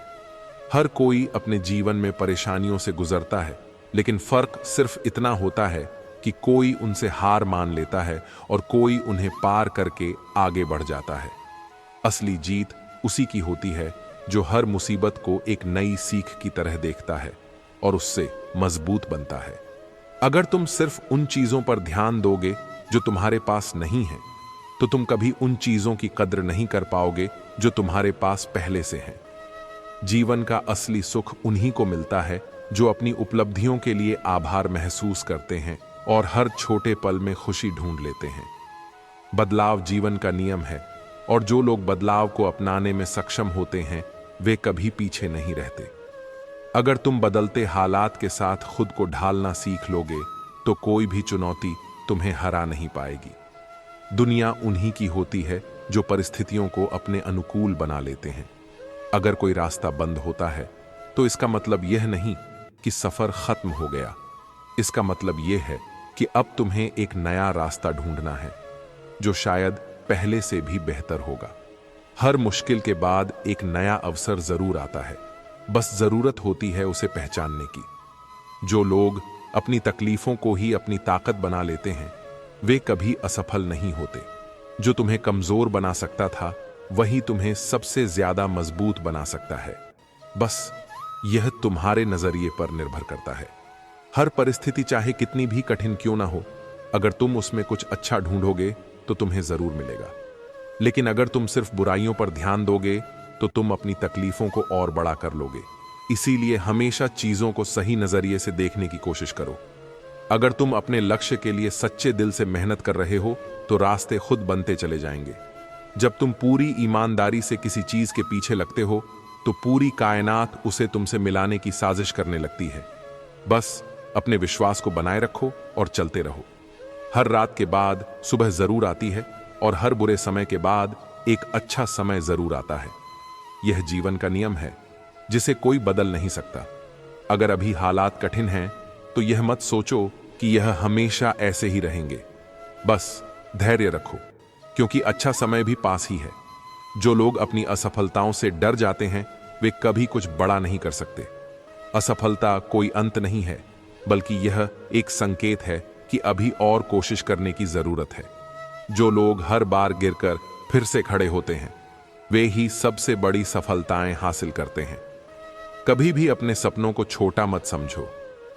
हर कोई अपने जीवन में परेशानियों से गुजरता है, लेकिन फर्क सिर्फ इतना होता है कि कोई उनसे हार मान लेता है और कोई उन्हें पार करके आगे बढ़ जाता है। असली जीत उसी की होती है जो हर मुसीबत को एक नई सीख की तरह देखता है और उससे मजबूत बनता है। अगर तुम सिर्फ उन चीजों पर ध्यान दोगे जो तुम्हारे पास नहीं है, तो तुम कभी उन चीजों की कद्र नहीं कर पाओगे जो तुम्हारे पास पहले से हैं। जीवन का असली सुख उन्हीं को मिलता है जो अपनी उपलब्धियों के लिए आभार महसूस करते हैं और हर छोटे पल में खुशी ढूंढ लेते हैं। बदलाव जीवन का नियम है, और जो लोग बदलाव को अपनाने में सक्षम होते हैं, वे कभी पीछे नहीं रहते। अगर तुम बदलते हालात के साथ खुद को ढालना सीख लोगे, तो कोई भी चुनौती तुम्हें हरा नहीं पाएगी। दुनिया उन्हीं की होती है जो परिस्थितियों को अपने अनुकूल बना लेते हैं। अगर कोई रास्ता बंद होता है, तो इसका मतलब यह नहीं कि सफर खत्म हो गया। इसका मतलब यह है कि अब तुम्हें एक नया रास्ता ढूंढना है, जो शायद पहले से भी बेहतर होगा। हर मुश्किल के बाद एक नया अवसर जरूर आता है, बस जरूरत होती है उसे पहचानने की। जो लोग अपनी तकलीफों को ही अपनी ताकत बना लेते हैं, वे कभी असफल नहीं होते। जो तुम्हें कमजोर बना सकता था, वही तुम्हें सबसे ज्यादा मजबूत बना सकता है। बस यह तुम्हारे नजरिए पर निर्भर करता है। हर परिस्थिति चाहे कितनी भी कठिन क्यों ना हो, अगर तुम उसमें कुछ अच्छा ढूंढोगे तो तुम्हें जरूर मिलेगा। लेकिन अगर तुम सिर्फ बुराइयों पर ध्यान दोगे, तो तुम अपनी तकलीफों को और बड़ा कर लोगे। इसीलिए हमेशा चीजों को सही नजरिए से देखने की कोशिश करो। अगर तुम अपने लक्ष्य के लिए सच्चे दिल से मेहनत कर रहे हो, तो रास्ते खुद बनते चले जाएंगे। जब तुम पूरी ईमानदारी से किसी चीज के पीछे लगते हो, तो पूरी कायनात उसे तुमसे मिलाने की साजिश करने लगती है। बस अपने विश्वास को बनाए रखो और चलते रहो। हर रात के बाद सुबह जरूर आती है और हर बुरे समय के बाद एक अच्छा समय जरूर आता है। यह जीवन का नियम है जिसे कोई बदल नहीं सकता। अगर अभी हालात कठिन हैं तो यह मत सोचो कि यह हमेशा ऐसे ही रहेंगे। बस धैर्य रखो, क्योंकि अच्छा समय भी पास ही है। जो लोग अपनी असफलताओं से डर जाते हैं वे कभी कुछ बड़ा नहीं कर सकते। असफलता कोई अंत नहीं है, बल्कि यह एक संकेत है कि अभी और कोशिश करने की जरूरत है। जो लोग हर बार गिरकर फिर से खड़े होते हैं वे ही सबसे बड़ी सफलताएं हासिल करते हैं। कभी भी अपने सपनों को छोटा मत समझो,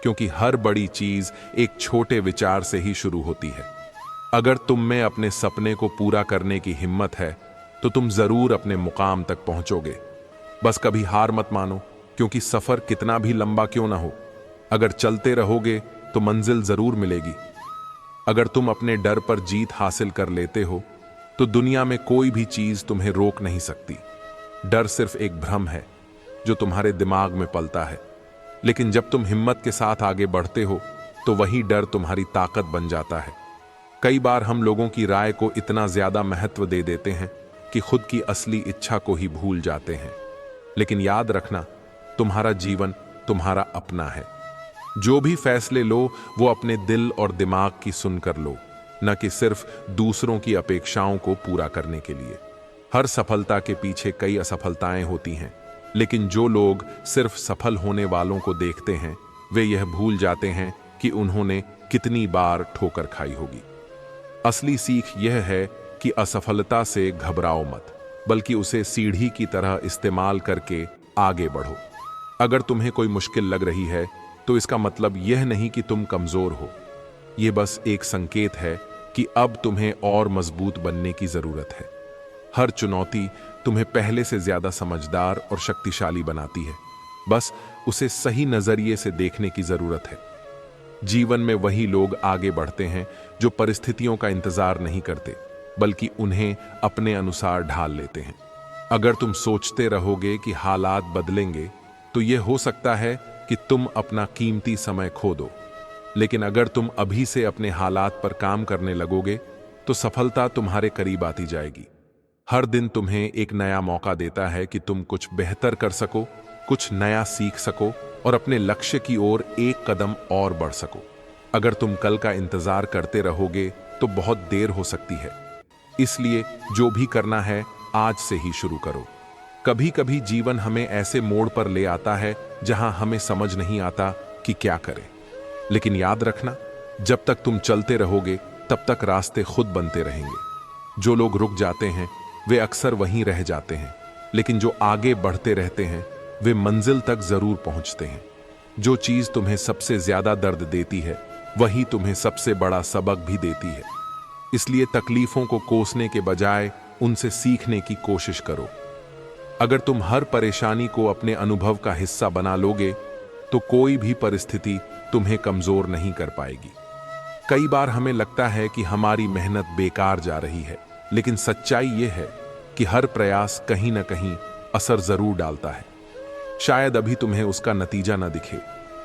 क्योंकि हर बड़ी चीज एक छोटे विचार से ही शुरू होती है। अगर तुम में अपने सपने को पूरा करने की हिम्मत है तो तुम जरूर अपने मुकाम तक पहुंचोगे। बस कभी हार मत मानो, क्योंकि सफर कितना भी लंबा क्यों ना हो, अगर चलते रहोगे तो मंजिल जरूर मिलेगी। अगर तुम अपने डर पर जीत हासिल कर लेते हो तो दुनिया में कोई भी चीज तुम्हें रोक नहीं सकती। डर सिर्फ एक भ्रम है जो तुम्हारे दिमाग में पलता है, लेकिन जब तुम हिम्मत के साथ आगे बढ़ते हो तो वही डर तुम्हारी ताकत बन जाता है। कई बार हम लोगों की राय को इतना ज्यादा महत्व दे देते हैं कि खुद की असली इच्छा को ही भूल जाते हैं। लेकिन याद रखना, तुम्हारा जीवन तुम्हारा अपना है। जो भी फैसले लो वो अपने दिल और दिमाग की सुनकर लो, न कि सिर्फ दूसरों की अपेक्षाओं को पूरा करने के लिए। हर सफलता के पीछे कई असफलताएं होती हैं, लेकिन जो लोग सिर्फ सफल होने वालों को देखते हैं वे यह भूल जाते हैं कि उन्होंने कितनी बार ठोकर खाई होगी। असली सीख यह है कि असफलता से घबराओ मत, बल्कि उसे सीढ़ी की तरह इस्तेमाल करके आगे बढ़ो। अगर तुम्हें कोई मुश्किल लग रही है तो इसका मतलब यह नहीं कि तुम कमजोर हो। यह बस एक संकेत है कि अब तुम्हें और मजबूत बनने की जरूरत है। हर चुनौती तुम्हें पहले से ज्यादा समझदार और शक्तिशाली बनाती है। बस उसे सही नजरिए से देखने की जरूरत है। जीवन में वही लोग आगे बढ़ते हैं जो परिस्थितियों का इंतजार नहीं करते, बल्कि उन्हें अपने अनुसार ढाल लेते हैं। अगर तुम सोचते रहोगे कि हालात बदलेंगे तो यह हो सकता है कि तुम अपना कीमती समय खो दो। लेकिन अगर तुम अभी से अपने हालात पर काम करने लगोगे तो सफलता तुम्हारे करीब आती जाएगी। हर दिन तुम्हें एक नया मौका देता है कि तुम कुछ बेहतर कर सको, कुछ नया सीख सको और अपने लक्ष्य की ओर एक कदम और बढ़ सको। अगर तुम कल का इंतजार करते रहोगे तो बहुत देर हो सकती है। इसलिए जो भी करना है आज से ही शुरू करो। कभी कभी जीवन हमें ऐसे मोड़ पर ले आता है जहां हमें समझ नहीं आता कि क्या करें। लेकिन याद रखना, जब तक तुम चलते रहोगे तब तक रास्ते खुद बनते रहेंगे। जो लोग रुक जाते हैं वे अक्सर वहीं रह जाते हैं, लेकिन जो आगे बढ़ते रहते हैं वे मंजिल तक जरूर पहुंचते हैं। जो चीज तुम्हें सबसे ज्यादा दर्द देती है वही तुम्हें सबसे बड़ा सबक भी देती है। इसलिए तकलीफों को कोसने के बजाय उनसे सीखने की कोशिश करो। अगर तुम हर परेशानी को अपने अनुभव का हिस्सा बना लोगे तो कोई भी परिस्थिति तुम्हें कमजोर नहीं कर पाएगी। कई बार हमें लगता है कि हमारी मेहनत बेकार जा रही है, लेकिन सच्चाई यह है कि हर प्रयास कहीं ना कहीं असर जरूर डालता है। शायद अभी तुम्हें उसका नतीजा न दिखे,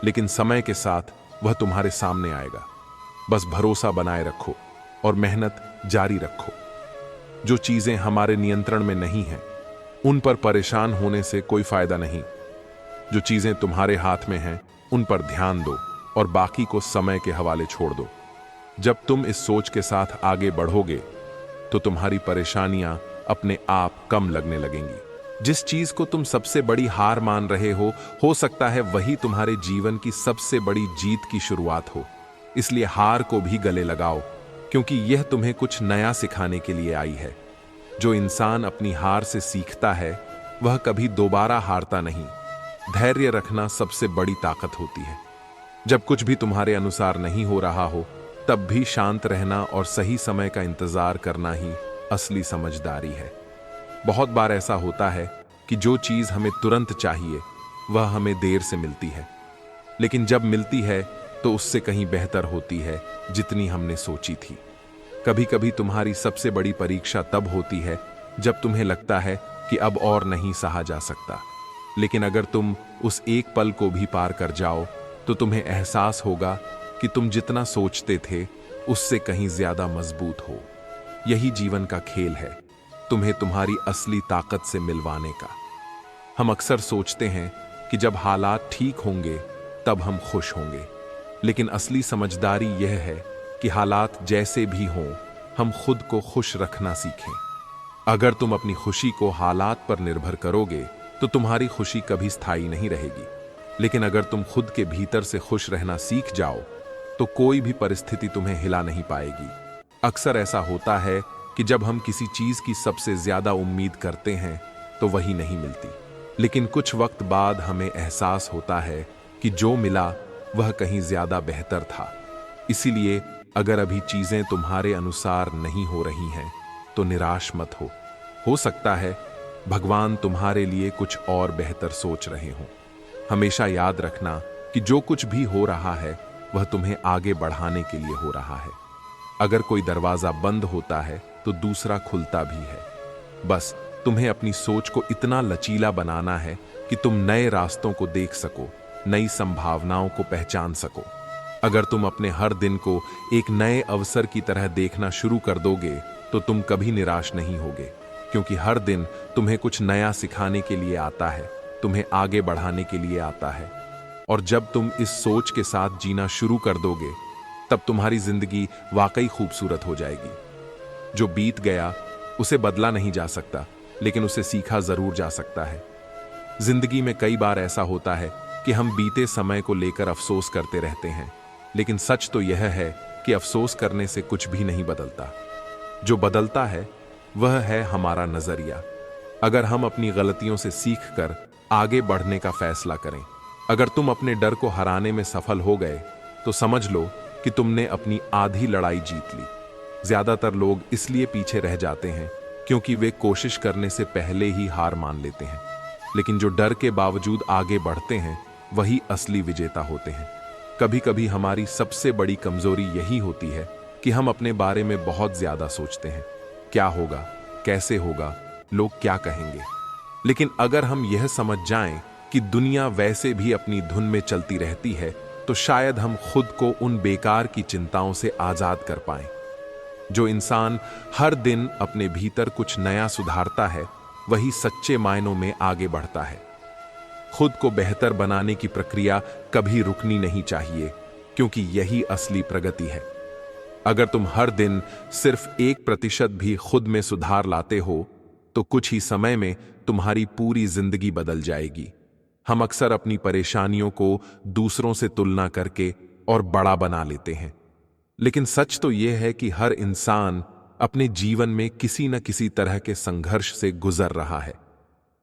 लेकिन समय के साथ वह तुम्हारे सामने आएगा। बस भरोसा बनाए रखो और मेहनत जारी रखो। जो चीजें हमारे नियंत्रण में नहीं हैं उन पर परेशान होने से कोई फायदा नहीं। जो चीजें तुम्हारे हाथ में हैं उन पर ध्यान दो और बाकी को समय के हवाले छोड़ दो। जब तुम इस सोच के साथ आगे बढ़ोगे तो तुम्हारी परेशानियां अपने आप कम लगने लगेंगी। जिस चीज को तुम सबसे बड़ी हार मान रहे हो सकता है वही तुम्हारे जीवन की सबसे बड़ी जीत की शुरुआत हो। इसलिए हार को भी गले लगाओ, क्योंकि यह तुम्हें कुछ नया सिखाने के लिए आई है। जो इंसान अपनी हार से सीखता है वह कभी दोबारा हारता नहीं। धैर्य रखना सबसे बड़ी ताकत होती है। जब कुछ भी तुम्हारे अनुसार नहीं हो रहा हो तब भी शांत रहना और सही समय का इंतजार करना ही असली समझदारी है। बहुत बार ऐसा होता है कि जो चीज हमें तुरंत चाहिए वह हमें देर से मिलती है, लेकिन जब मिलती है तो उससे कहीं बेहतर होती है जितनी हमने सोची थी। कभी कभी तुम्हारी सबसे बड़ी परीक्षा तब होती है जब तुम्हें लगता है कि अब और नहीं सहा जा सकता। लेकिन अगर तुम उस एक पल को भी पार कर जाओ तो तुम्हें एहसास होगा कि तुम जितना सोचते थे उससे कहीं ज्यादा मजबूत हो। यही जीवन का खेल है, तुम्हें तुम्हारी असली ताकत से मिलवाने का। हम अक्सर सोचते हैं कि जब हालात ठीक होंगे तब हम खुश होंगे, लेकिन असली समझदारी यह है कि हालात जैसे भी हों हम खुद को खुश रखना सीखें। अगर तुम अपनी खुशी को हालात पर निर्भर करोगे तो तुम्हारी खुशी कभी स्थायी नहीं रहेगी, लेकिन अगर तुम खुद के भीतर से खुश रहना सीख जाओ तो कोई भी परिस्थिति तुम्हें हिला नहीं पाएगी। अक्सर ऐसा होता है कि जब हम किसी चीज की सबसे ज्यादा उम्मीद करते हैं तो वही नहीं मिलती, लेकिन कुछ वक्त बाद हमें एहसास होता है कि जो मिला वह कहीं ज्यादा बेहतर था। इसीलिए अगर अभी चीजें तुम्हारे अनुसार नहीं हो रही हैं तो निराश मत हो सकता है भगवान तुम्हारे लिए कुछ और बेहतर सोच रहे हों। हमेशा याद रखना कि जो कुछ भी हो रहा है वह तुम्हें आगे बढ़ाने के लिए हो रहा है। अगर कोई दरवाजा बंद होता है तो दूसरा खुलता भी है। बस तुम्हें अपनी सोच को इतना लचीला बनाना है कि तुम नए रास्तों को देख सको, नई संभावनाओं को पहचान सको। अगर तुम अपने हर दिन को एक नए अवसर की तरह देखना शुरू कर दोगे तो तुम कभी निराश नहीं होगे, क्योंकि हर दिन तुम्हें कुछ नया सिखाने के लिए आता है, तुम्हें आगे बढ़ाने के लिए आता है। और जब तुम इस सोच के साथ जीना शुरू कर दोगे तब तुम्हारी जिंदगी वाकई खूबसूरत हो जाएगी। जो बीत गया उसे बदला नहीं जा सकता, लेकिन उसे सीखा जरूर जा सकता है। जिंदगी में कई बार ऐसा होता है कि हम बीते समय को लेकर अफसोस करते रहते हैं, लेकिन सच तो यह है कि अफसोस करने से कुछ भी नहीं बदलता। जो बदलता है वह है हमारा नजरिया। अगर हम अपनी गलतियों से सीखकर आगे बढ़ने का फैसला करें, अगर तुम अपने डर को हराने में सफल हो गए तो समझ लो कि तुमने अपनी आधी लड़ाई जीत ली। ज्यादातर लोग इसलिए पीछे रह जाते हैं क्योंकि वे कोशिश करने से पहले ही हार मान लेते हैं, लेकिन जो डर के बावजूद आगे बढ़ते हैं वही असली विजेता होते हैं। कभी कभी हमारी सबसे बड़ी कमजोरी यही होती है कि हम अपने बारे में बहुत ज्यादा सोचते हैं, क्या होगा, कैसे होगा, लोग क्या कहेंगे। लेकिन अगर हम यह समझ जाएं कि दुनिया वैसे भी अपनी धुन में चलती रहती है तो शायद हम खुद को उन बेकार की चिंताओं से आजाद कर पाएं। जो इंसान हर दिन अपने भीतर कुछ नया सुधारता है वही सच्चे मायनों में आगे बढ़ता है। खुद को बेहतर बनाने की प्रक्रिया कभी रुकनी नहीं चाहिए, क्योंकि यही असली प्रगति है। अगर तुम हर दिन सिर्फ 1% भी खुद में सुधार लाते हो तो कुछ ही समय में तुम्हारी पूरी जिंदगी बदल जाएगी। हम अक्सर अपनी परेशानियों को दूसरों से तुलना करके और बड़ा बना लेते हैं, लेकिन सच तो यह है कि हर इंसान अपने जीवन में किसी न किसी तरह के संघर्ष से गुजर रहा है।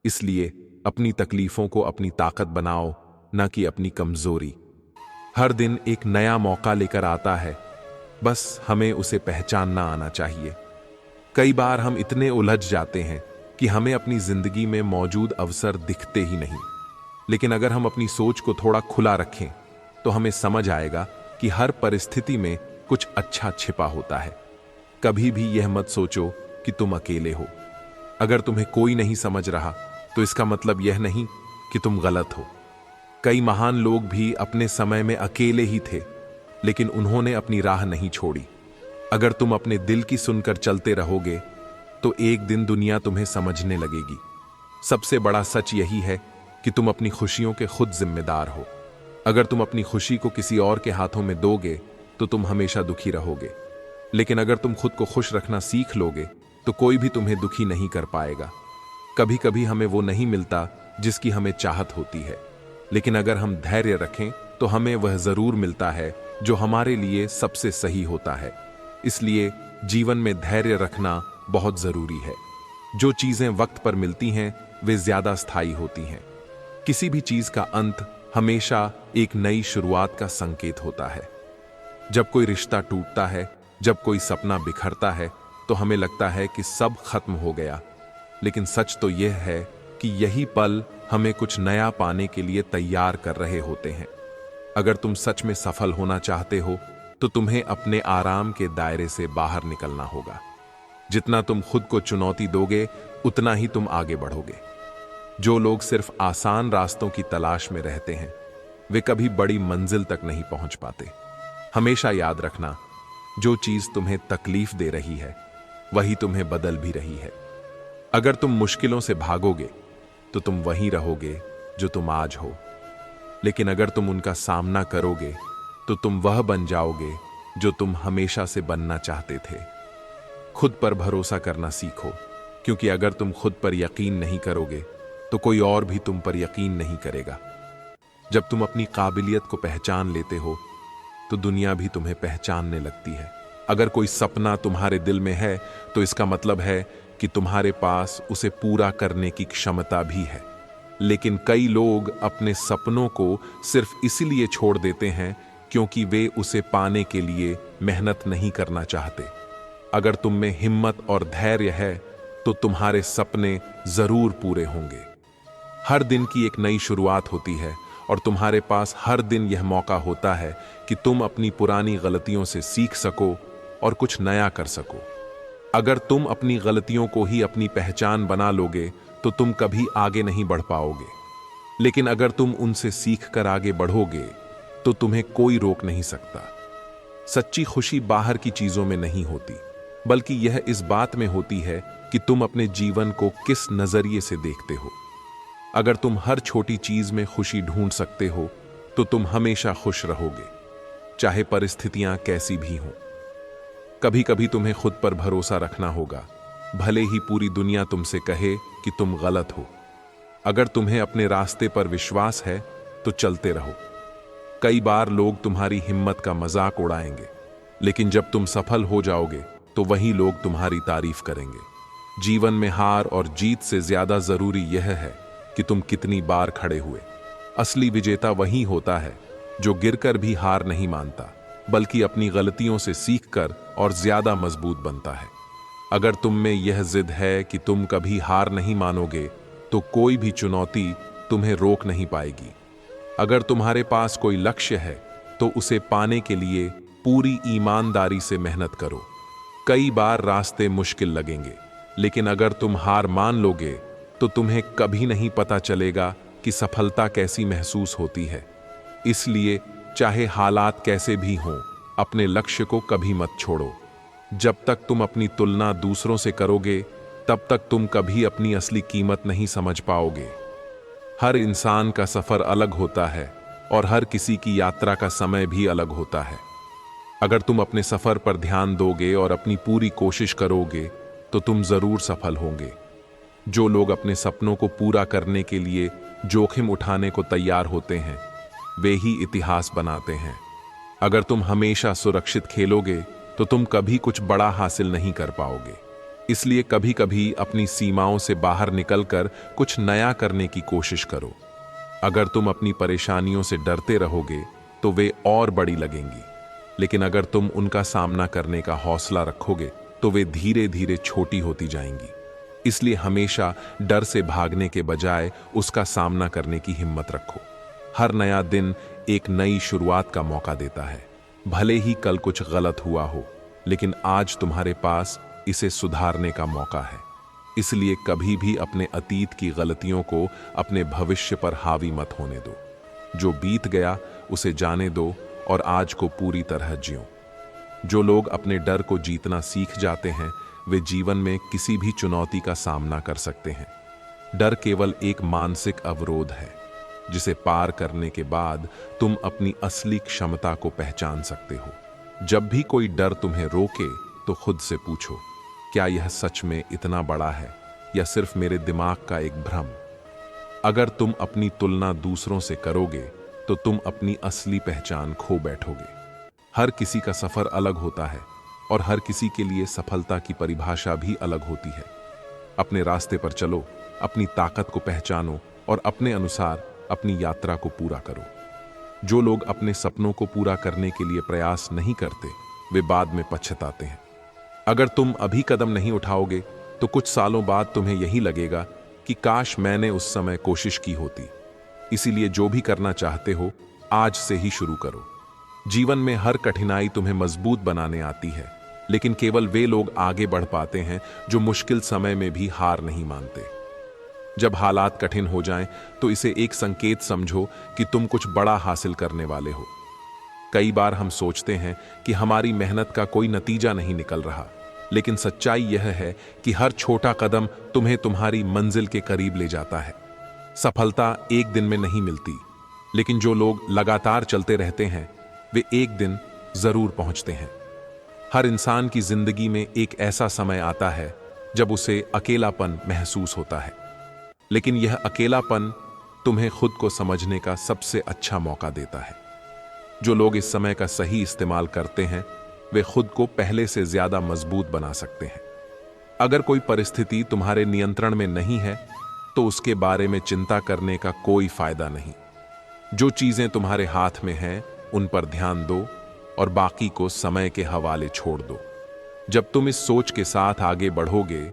इसलिए अपनी तकलीफों को अपनी ताकत बनाओ, न कि अपनी कमजोरी। हर दिन एक नया मौका लेकर आता है, बस हमें उसे पहचानना आना चाहिए। कई बार हम इतने उलझ जाते हैं कि हमें अपनी जिंदगी में मौजूद अवसर दिखते ही नहीं, लेकिन अगर हम अपनी सोच को थोड़ा खुला रखें तो हमें समझ आएगा कि हर परिस्थिति में कुछ अच्छा छिपा होता है। कभी भी यह मत सोचो कि तुम अकेले हो। अगर तुम्हें कोई नहीं समझ रहा तो इसका मतलब यह नहीं कि तुम गलत हो। कई महान लोग भी अपने समय में अकेले ही थे, लेकिन उन्होंने अपनी राह नहीं छोड़ी। अगर तुम अपने दिल की सुनकर चलते रहोगे तो एक दिन दुनिया तुम्हें समझने लगेगी। सबसे बड़ा सच यही है कि तुम अपनी खुशियों के खुद जिम्मेदार हो। अगर तुम अपनी खुशी को किसी और के हाथों में दोगे तो तुम हमेशा दुखी रहोगे, लेकिन अगर तुम खुद को खुश रखना सीख लोगे तो कोई भी तुम्हें दुखी नहीं कर पाएगा। कभी कभी हमें वो नहीं मिलता जिसकी हमें चाहत होती है, लेकिन अगर हम धैर्य रखें तो हमें वह जरूर मिलता है जो हमारे लिए सबसे सही होता है। इसलिए जीवन में धैर्य रखना बहुत जरूरी है। जो चीजें वक्त पर मिलती हैं वे ज्यादा स्थायी होती हैं। किसी भी चीज का अंत हमेशा एक नई शुरुआत का संकेत होता है। जब कोई रिश्ता टूटता है, जब कोई सपना बिखरता है तो हमें लगता है कि सब खत्म हो गया, लेकिन सच तो यह है कि यही पल हमें कुछ नया पाने के लिए तैयार कर रहे होते हैं। अगर तुम सच में सफल होना चाहते हो तो तुम्हें अपने आराम के दायरे से बाहर निकलना होगा। जितना तुम खुद को चुनौती दोगे उतना ही तुम आगे बढ़ोगे। जो लोग सिर्फ आसान रास्तों की तलाश में रहते हैं वे कभी बड़ी मंजिल तक नहीं पहुंच पाते। हमेशा याद रखना, जो चीज तुम्हें तकलीफ दे रही है वही तुम्हें बदल भी रही है। अगर तुम मुश्किलों से भागोगे तो तुम वहीं रहोगे जो तुम आज हो, लेकिन अगर तुम उनका सामना करोगे तो तुम वह बन जाओगे जो तुम हमेशा से बनना चाहते थे। खुद पर भरोसा करना सीखो, क्योंकि अगर तुम खुद पर यकीन नहीं करोगे तो कोई और भी तुम पर यकीन नहीं करेगा। जब तुम अपनी काबिलियत को पहचान लेते हो तो दुनिया भी तुम्हें पहचानने लगती है। अगर कोई सपना तुम्हारे दिल में है तो इसका मतलब है कि तुम्हारे पास उसे पूरा करने की क्षमता भी है। लेकिन कई लोग अपने सपनों को सिर्फ इसलिए छोड़ देते हैं क्योंकि वे उसे पाने के लिए मेहनत नहीं करना चाहते। अगर तुम में हिम्मत और धैर्य है तो तुम्हारे सपने जरूर पूरे होंगे। हर दिन की एक नई शुरुआत होती है और तुम्हारे पास हर दिन यह मौका होता है कि तुम अपनी पुरानी गलतियों से सीख सको और कुछ नया कर सको। अगर तुम अपनी गलतियों को ही अपनी पहचान बना लोगे तो तुम कभी आगे नहीं बढ़ पाओगे, लेकिन अगर तुम उनसे सीख कर आगे बढ़ोगे तो तुम्हें कोई रोक नहीं सकता। सच्ची खुशी बाहर की चीजों में नहीं होती, बल्कि यह इस बात में होती है कि तुम अपने जीवन को किस नजरिए से देखते हो। अगर तुम हर छोटी चीज में खुशी ढूंढ सकते हो तो तुम हमेशा खुश रहोगे, चाहे परिस्थितियां कैसी भी हों। कभी कभी तुम्हें खुद पर भरोसा रखना होगा, भले ही पूरी दुनिया तुमसे कहे कि तुम गलत हो। अगर तुम्हें अपने रास्ते पर विश्वास है तो चलते रहो। कई बार लोग तुम्हारी हिम्मत का मजाक उड़ाएंगे, लेकिन जब तुम सफल हो जाओगे तो वही लोग तुम्हारी तारीफ करेंगे। जीवन में हार और जीत से ज्यादा जरूरी यह है कि तुम कितनी बार खड़े हुए। असली विजेता वही होता है जो गिरकर भी हार नहीं मानता, बल्कि अपनी गलतियों से सीखकर और ज्यादा मजबूत बनता है। अगर तुम में यह जिद है कि तुम कभी हार नहीं मानोगे तो कोई भी चुनौती तुम्हें रोक नहीं पाएगी। अगर तुम्हारे पास कोई लक्ष्य है तो उसे पाने के लिए पूरी ईमानदारी से मेहनत करो। कई बार रास्ते मुश्किल लगेंगे, लेकिन अगर तुम हार मान लोगे तो तुम्हें कभी नहीं पता चलेगा कि सफलता कैसी महसूस होती है। इसलिए चाहे हालात कैसे भी हों, अपने लक्ष्य को कभी मत छोड़ो। जब तक तुम अपनी तुलना दूसरों से करोगे तब तक तुम कभी अपनी असली कीमत नहीं समझ पाओगे। हर इंसान का सफर अलग होता है और हर किसी की यात्रा का समय भी अलग होता है। अगर तुम अपने सफर पर ध्यान दोगे और अपनी पूरी कोशिश करोगे तो तुम जरूर सफल होंगे। जो लोग अपने सपनों को पूरा करने के लिए जोखिम उठाने को तैयार होते हैं वे ही इतिहास बनाते हैं। अगर तुम हमेशा सुरक्षित खेलोगे तो तुम कभी कुछ बड़ा हासिल नहीं कर पाओगे। इसलिए कभी कभी अपनी सीमाओं से बाहर निकलकर कुछ नया करने की कोशिश करो। अगर तुम अपनी परेशानियों से डरते रहोगे तो वे और बड़ी लगेंगी, लेकिन अगर तुम उनका सामना करने का हौसला रखोगे तो वे धीरे धीरे छोटी होती जाएंगी। इसलिए हमेशा डर से भागने के बजाय उसका सामना करने की हिम्मत रखो। हर नया दिन एक नई शुरुआत का मौका देता है। भले ही कल कुछ गलत हुआ हो, लेकिन आज तुम्हारे पास इसे सुधारने का मौका है। इसलिए कभी भी अपने अतीत की गलतियों को अपने भविष्य पर हावी मत होने दो। जो बीत गया उसे जाने दो और आज को पूरी तरह जियो। जो लोग अपने डर को जीतना सीख जाते हैं वे जीवन में किसी भी चुनौती का सामना कर सकते हैं। डर केवल एक मानसिक अवरोध है जिसे पार करने के बाद तुम अपनी असली क्षमता को पहचान सकते हो। जब भी कोई डर तुम्हें रोके तो खुद से पूछो, क्या यह सच में इतना बड़ा है या सिर्फ मेरे दिमाग का एक भ्रम? अगर तुम अपनी तुलना दूसरों से करोगे तो तुम अपनी असली पहचान खो बैठोगे। हर किसी का सफर अलग होता है और हर किसी के लिए सफलता की परिभाषा भी अलग होती है। अपने रास्ते पर चलो, अपनी ताकत को पहचानो और अपने अनुसार अपनी यात्रा को पूरा करो। जो लोग अपने सपनों को पूरा करने के लिए प्रयास नहीं करते वे बाद में पछताते हैं। अगर तुम अभी कदम नहीं उठाओगे तो कुछ सालों बाद तुम्हें यही लगेगा कि काश मैंने उस समय कोशिश की होती। इसीलिए जो भी करना चाहते हो आज से ही शुरू करो। जीवन में हर कठिनाई तुम्हें मजबूत बनाने आती है, लेकिन केवल वे लोग आगे बढ़ पाते हैं जो मुश्किल समय में भी हार नहीं मानते। जब हालात कठिन हो जाएं, तो इसे एक संकेत समझो कि तुम कुछ बड़ा हासिल करने वाले हो। कई बार हम सोचते हैं कि हमारी मेहनत का कोई नतीजा नहीं निकल रहा, लेकिन सच्चाई यह है कि हर छोटा कदम तुम्हें तुम्हारी मंजिल के करीब ले जाता है। सफलता एक दिन में नहीं मिलती, लेकिन जो लोग लगातार चलते रहते हैं वे एक दिन जरूर पहुंचते हैं। हर इंसान की जिंदगी में एक ऐसा समय आता है जब उसे अकेलापन महसूस होता है, लेकिन यह अकेलापन तुम्हें खुद को समझने का सबसे अच्छा मौका देता है। जो लोग इस समय का सही इस्तेमाल करते हैं वे खुद को पहले से ज्यादा मजबूत बना सकते हैं। अगर कोई परिस्थिति तुम्हारे नियंत्रण में नहीं है तो उसके बारे में चिंता करने का कोई फायदा नहीं। जो चीजें तुम्हारे हाथ में हैं उन पर ध्यान दो और बाकी को समय के हवाले छोड़ दो। जब तुम इस सोच के साथ आगे बढ़ोगे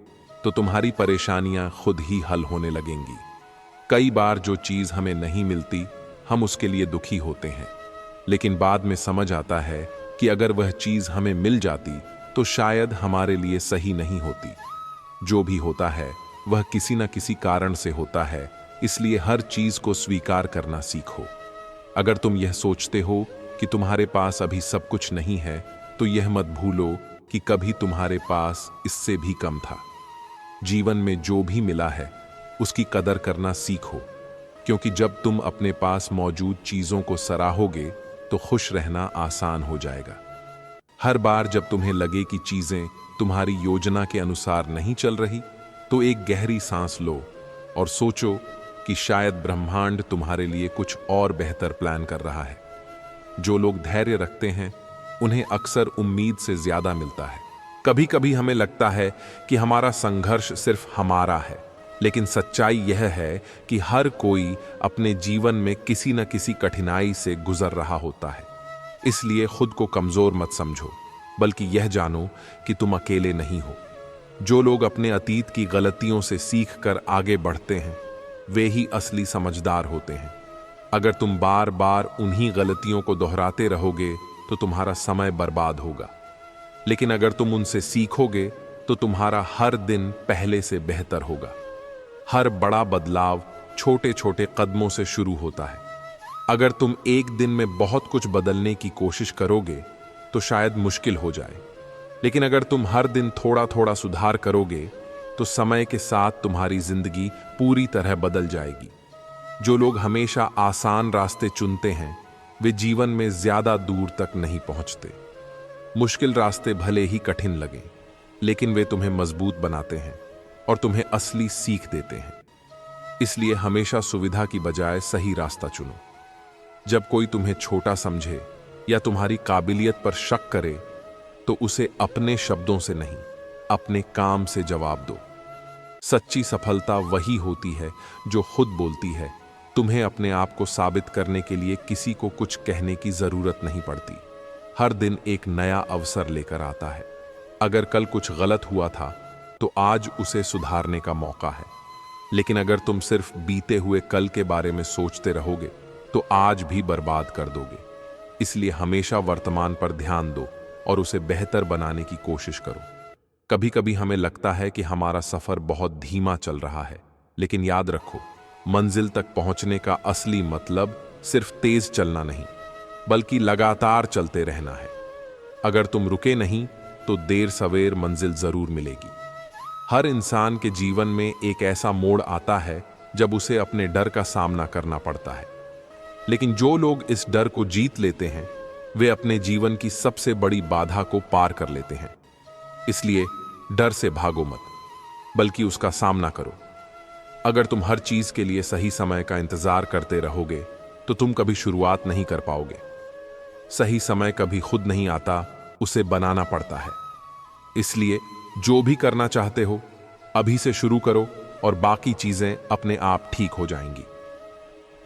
तो तुम्हारी परेशानियां खुद ही हल होने लगेंगी। कई बार जो चीज हमें नहीं मिलती हम उसके लिए दुखी होते हैं, लेकिन बाद में समझ आता है कि अगर वह चीज हमें मिल जाती तो शायद हमारे लिए सही नहीं होती। जो भी होता है वह किसी न किसी कारण से होता है, इसलिए हर चीज को स्वीकार करना सीखो। अगर तुम यह सोचते हो कि तुम्हारे पास अभी सब कुछ नहीं है तो यह मत भूलो कि कभी तुम्हारे पास इससे भी कम था। जीवन में जो भी मिला है उसकी कदर करना सीखो, क्योंकि जब तुम अपने पास मौजूद चीजों को सराहोगे तो खुश रहना आसान हो जाएगा। हर बार जब तुम्हें लगे कि चीजें तुम्हारी योजना के अनुसार नहीं चल रही तो एक गहरी सांस लो और सोचो कि शायद ब्रह्मांड तुम्हारे लिए कुछ और बेहतर प्लान कर रहा है। जो लोग धैर्य रखते हैं उन्हें अक्सर उम्मीद से ज्यादा मिलता है। कभी कभी हमें लगता है कि हमारा संघर्ष सिर्फ हमारा है, लेकिन सच्चाई यह है कि हर कोई अपने जीवन में किसी न किसी कठिनाई से गुजर रहा होता है। इसलिए खुद को कमजोर मत समझो, बल्कि यह जानो कि तुम अकेले नहीं हो। जो लोग अपने अतीत की गलतियों से सीख कर आगे बढ़ते हैं वे ही असली समझदार होते हैं। अगर तुम बार बार उन्हीं गलतियों को दोहराते रहोगे तो तुम्हारा समय बर्बाद होगा, लेकिन अगर तुम उनसे सीखोगे तो तुम्हारा हर दिन पहले से बेहतर होगा। हर बड़ा बदलाव छोटे छोटे कदमों से शुरू होता है। अगर तुम एक दिन में बहुत कुछ बदलने की कोशिश करोगे तो शायद मुश्किल हो जाए, लेकिन अगर तुम हर दिन थोड़ा थोड़ा सुधार करोगे तो समय के साथ तुम्हारी जिंदगी पूरी तरह बदल जाएगी। जो लोग हमेशा आसान रास्ते चुनते हैं वे जीवन में ज्यादा दूर तक नहीं पहुंचते। मुश्किल रास्ते भले ही कठिन लगें, लेकिन वे तुम्हें मजबूत बनाते हैं और तुम्हें असली सीख देते हैं। इसलिए हमेशा सुविधा की बजाय सही रास्ता चुनो। जब कोई तुम्हें छोटा समझे या तुम्हारी काबिलियत पर शक करे तो उसे अपने शब्दों से नहीं, अपने काम से जवाब दो। सच्ची सफलता वही होती है जो खुद बोलती है। तुम्हें अपने आप को साबित करने के लिए किसी को कुछ कहने की जरूरत नहीं पड़ती। हर दिन एक नया अवसर लेकर आता है। अगर कल कुछ गलत हुआ था तो आज उसे सुधारने का मौका है, लेकिन अगर तुम सिर्फ बीते हुए कल के बारे में सोचते रहोगे तो आज भी बर्बाद कर दोगे। इसलिए हमेशा वर्तमान पर ध्यान दो और उसे बेहतर बनाने की कोशिश करो। कभी कभी हमें लगता है कि हमारा सफर बहुत धीमा चल रहा है, लेकिन याद रखो, मंजिल तक पहुंचने का असली मतलब सिर्फ तेज चलना नहीं, बल्कि लगातार चलते रहना है। अगर तुम रुके नहीं तो देर सवेर मंजिल जरूर मिलेगी। हर इंसान के जीवन में एक ऐसा मोड़ आता है जब उसे अपने डर का सामना करना पड़ता है, लेकिन जो लोग इस डर को जीत लेते हैं वे अपने जीवन की सबसे बड़ी बाधा को पार कर लेते हैं। इसलिए डर से भागो मत, बल्कि उसका सामना करो। अगर तुम हर चीज के लिए सही समय का इंतजार करते रहोगे तो तुम कभी शुरुआत नहीं कर पाओगे। सही समय कभी खुद नहीं आता, उसे बनाना पड़ता है। इसलिए जो भी करना चाहते हो अभी से शुरू करो और बाकी चीजें अपने आप ठीक हो जाएंगी।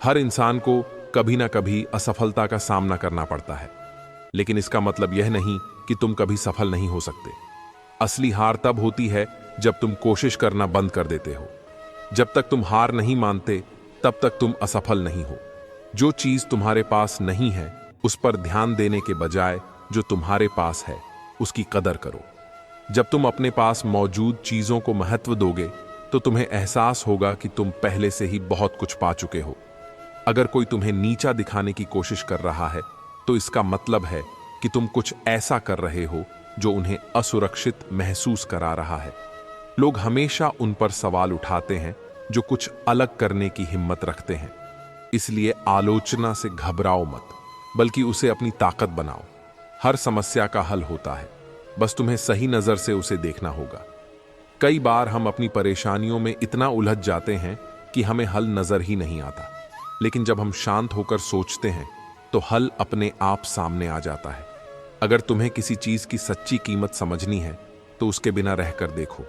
हर इंसान को कभी ना कभी असफलता का सामना करना पड़ता है, लेकिन इसका मतलब यह नहीं कि तुम कभी सफल नहीं हो सकते। असली हार तब होती है जब तुम कोशिश करना बंद कर देते हो। जब तक तुम हार नहीं मानते तब तक तुम असफल नहीं हो। जो चीज तुम्हारे पास नहीं है उस पर ध्यान देने के बजाय जो तुम्हारे पास है उसकी कदर करो। जब तुम अपने पास मौजूद चीजों को महत्व दोगे तो तुम्हें एहसास होगा कि तुम पहले से ही बहुत कुछ पा चुके हो। अगर कोई तुम्हें नीचा दिखाने की कोशिश कर रहा है तो इसका मतलब है कि तुम कुछ ऐसा कर रहे हो जो उन्हें असुरक्षित महसूस करा रहा है। लोग हमेशा उन पर सवाल उठाते हैं जो कुछ अलग करने की हिम्मत रखते हैं। इसलिए आलोचना से घबराओ मत, बल्कि उसे अपनी ताकत बनाओ। हर समस्या का हल होता है, बस तुम्हें सही नजर से उसे देखना होगा। कई बार हम अपनी परेशानियों में इतना उलझ जाते हैं कि हमें हल नजर ही नहीं आता, लेकिन जब हम शांत होकर सोचते हैं तो हल अपने आप सामने आ जाता है। अगर तुम्हें किसी चीज की सच्ची कीमत समझनी है तो उसके बिना रहकर देखो।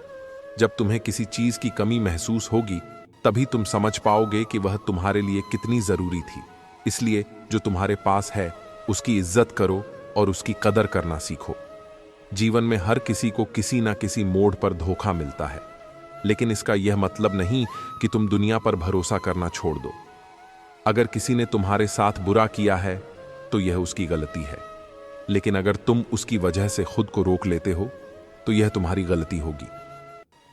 जब तुम्हें किसी चीज की कमी महसूस होगी तभी तुम समझ पाओगे कि वह तुम्हारे लिए कितनी जरूरी थी। इसलिए जो तुम्हारे पास है उसकी इज्जत करो और उसकी कदर करना सीखो। जीवन में हर किसी को किसी ना किसी मोड़ पर धोखा मिलता है, लेकिन इसका यह मतलब नहीं कि तुम दुनिया पर भरोसा करना छोड़ दो। अगर किसी ने तुम्हारे साथ बुरा किया है तो यह उसकी गलती है, लेकिन अगर तुम उसकी वजह से खुद को रोक लेते हो तो यह तुम्हारी गलती होगी।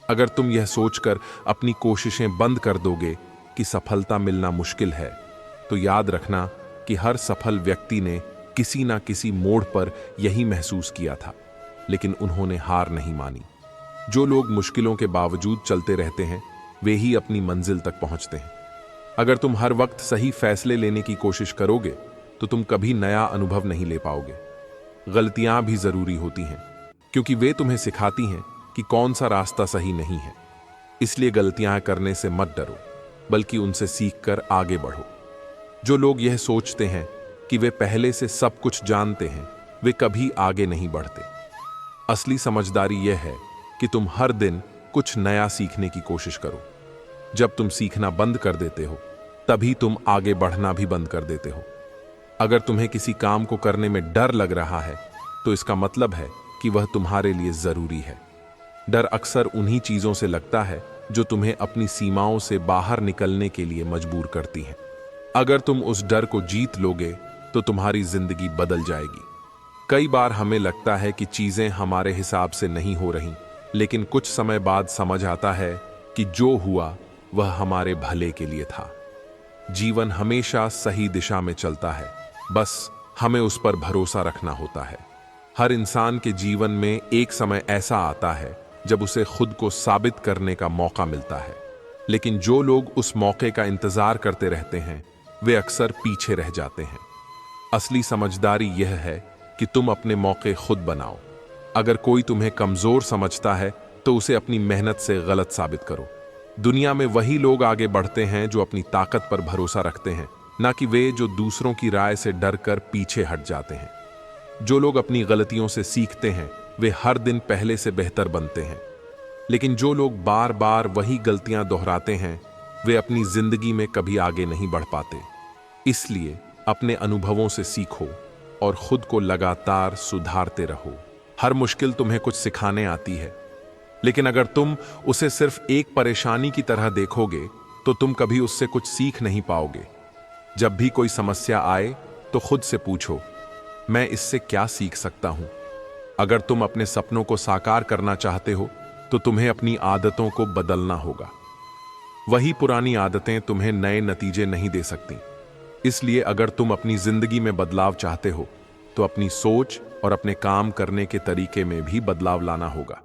अगर तुम यह सोचकर अपनी कोशिशें बंद कर दोगे कि सफलता मिलना मुश्किल है, तो याद रखना कि हर सफल व्यक्ति ने किसी ना किसी मोड़ पर यही महसूस किया था, लेकिन उन्होंने हार नहीं मानी। जो लोग मुश्किलों के बावजूद चलते रहते हैं वे ही अपनी मंजिल तक पहुंचते हैं। अगर तुम हर वक्त सही फैसले लेने की कोशिश करोगे तो तुम कभी नया अनुभव नहीं ले पाओगे। गलतियां भी जरूरी होती हैं, क्योंकि वे तुम्हें सिखाती हैं कि कौन सा रास्ता सही नहीं है। इसलिए गलतियां करने से मत डरो, बल्कि उनसे सीखकर आगे बढ़ो। जो लोग यह सोचते हैं कि वे पहले से सब कुछ जानते हैं, वे कभी आगे नहीं बढ़ते। असली समझदारी यह है कि तुम हर दिन कुछ नया सीखने की कोशिश करो। जब तुम सीखना बंद कर देते हो तभी तुम आगे बढ़ना भी बंद कर देते हो। अगर तुम्हें किसी काम को करने में डर लग रहा है तो इसका मतलब है कि वह तुम्हारे लिए जरूरी है। डर अक्सर उन्हीं चीजों से लगता है जो तुम्हें अपनी सीमाओं से बाहर निकलने के लिए मजबूर करती हैं। अगर तुम उस डर को जीत लोगे तो तुम्हारी जिंदगी बदल जाएगी। कई बार हमें लगता है कि चीजें हमारे हिसाब से नहीं हो रही, लेकिन कुछ समय बाद समझ आता है कि जो हुआ वह हमारे भले के लिए था। जीवन हमेशा सही दिशा में चलता है, बस हमें उस पर भरोसा रखना होता है। हर इंसान के जीवन में एक समय ऐसा आता है जब उसे खुद को साबित करने का मौका मिलता है, लेकिन जो लोग उस मौके का इंतजार करते रहते हैं वे अक्सर पीछे रह जाते हैं। असली समझदारी यह है कि तुम अपने मौके खुद बनाओ। अगर कोई तुम्हें कमजोर समझता है तो उसे अपनी मेहनत से गलत साबित करो। दुनिया में वही लोग आगे बढ़ते हैं जो अपनी ताकत पर भरोसा रखते हैं, ना कि वे जो दूसरों की राय से डरकर पीछे हट जाते हैं। जो लोग अपनी गलतियों से सीखते हैं वे हर दिन पहले से बेहतर बनते हैं, लेकिन जो लोग बार बार वही गलतियां दोहराते हैं वे अपनी जिंदगी में कभी आगे नहीं बढ़ पाते। इसलिए अपने अनुभवों से सीखो और खुद को लगातार सुधारते रहो। हर मुश्किल तुम्हें कुछ सिखाने आती है, लेकिन अगर तुम उसे सिर्फ एक परेशानी की तरह देखोगे तो तुम कभी उससे कुछ सीख नहीं पाओगे। जब भी कोई समस्या आए तो खुद से पूछो, मैं इससे क्या सीख सकता हूं? अगर तुम अपने सपनों को साकार करना चाहते हो तो तुम्हें अपनी आदतों को बदलना होगा। वही पुरानी आदतें तुम्हें नए नतीजे नहीं दे सकती। इसलिए अगर तुम अपनी जिंदगी में बदलाव चाहते हो तो अपनी सोच और अपने काम करने के तरीके में भी बदलाव लाना होगा।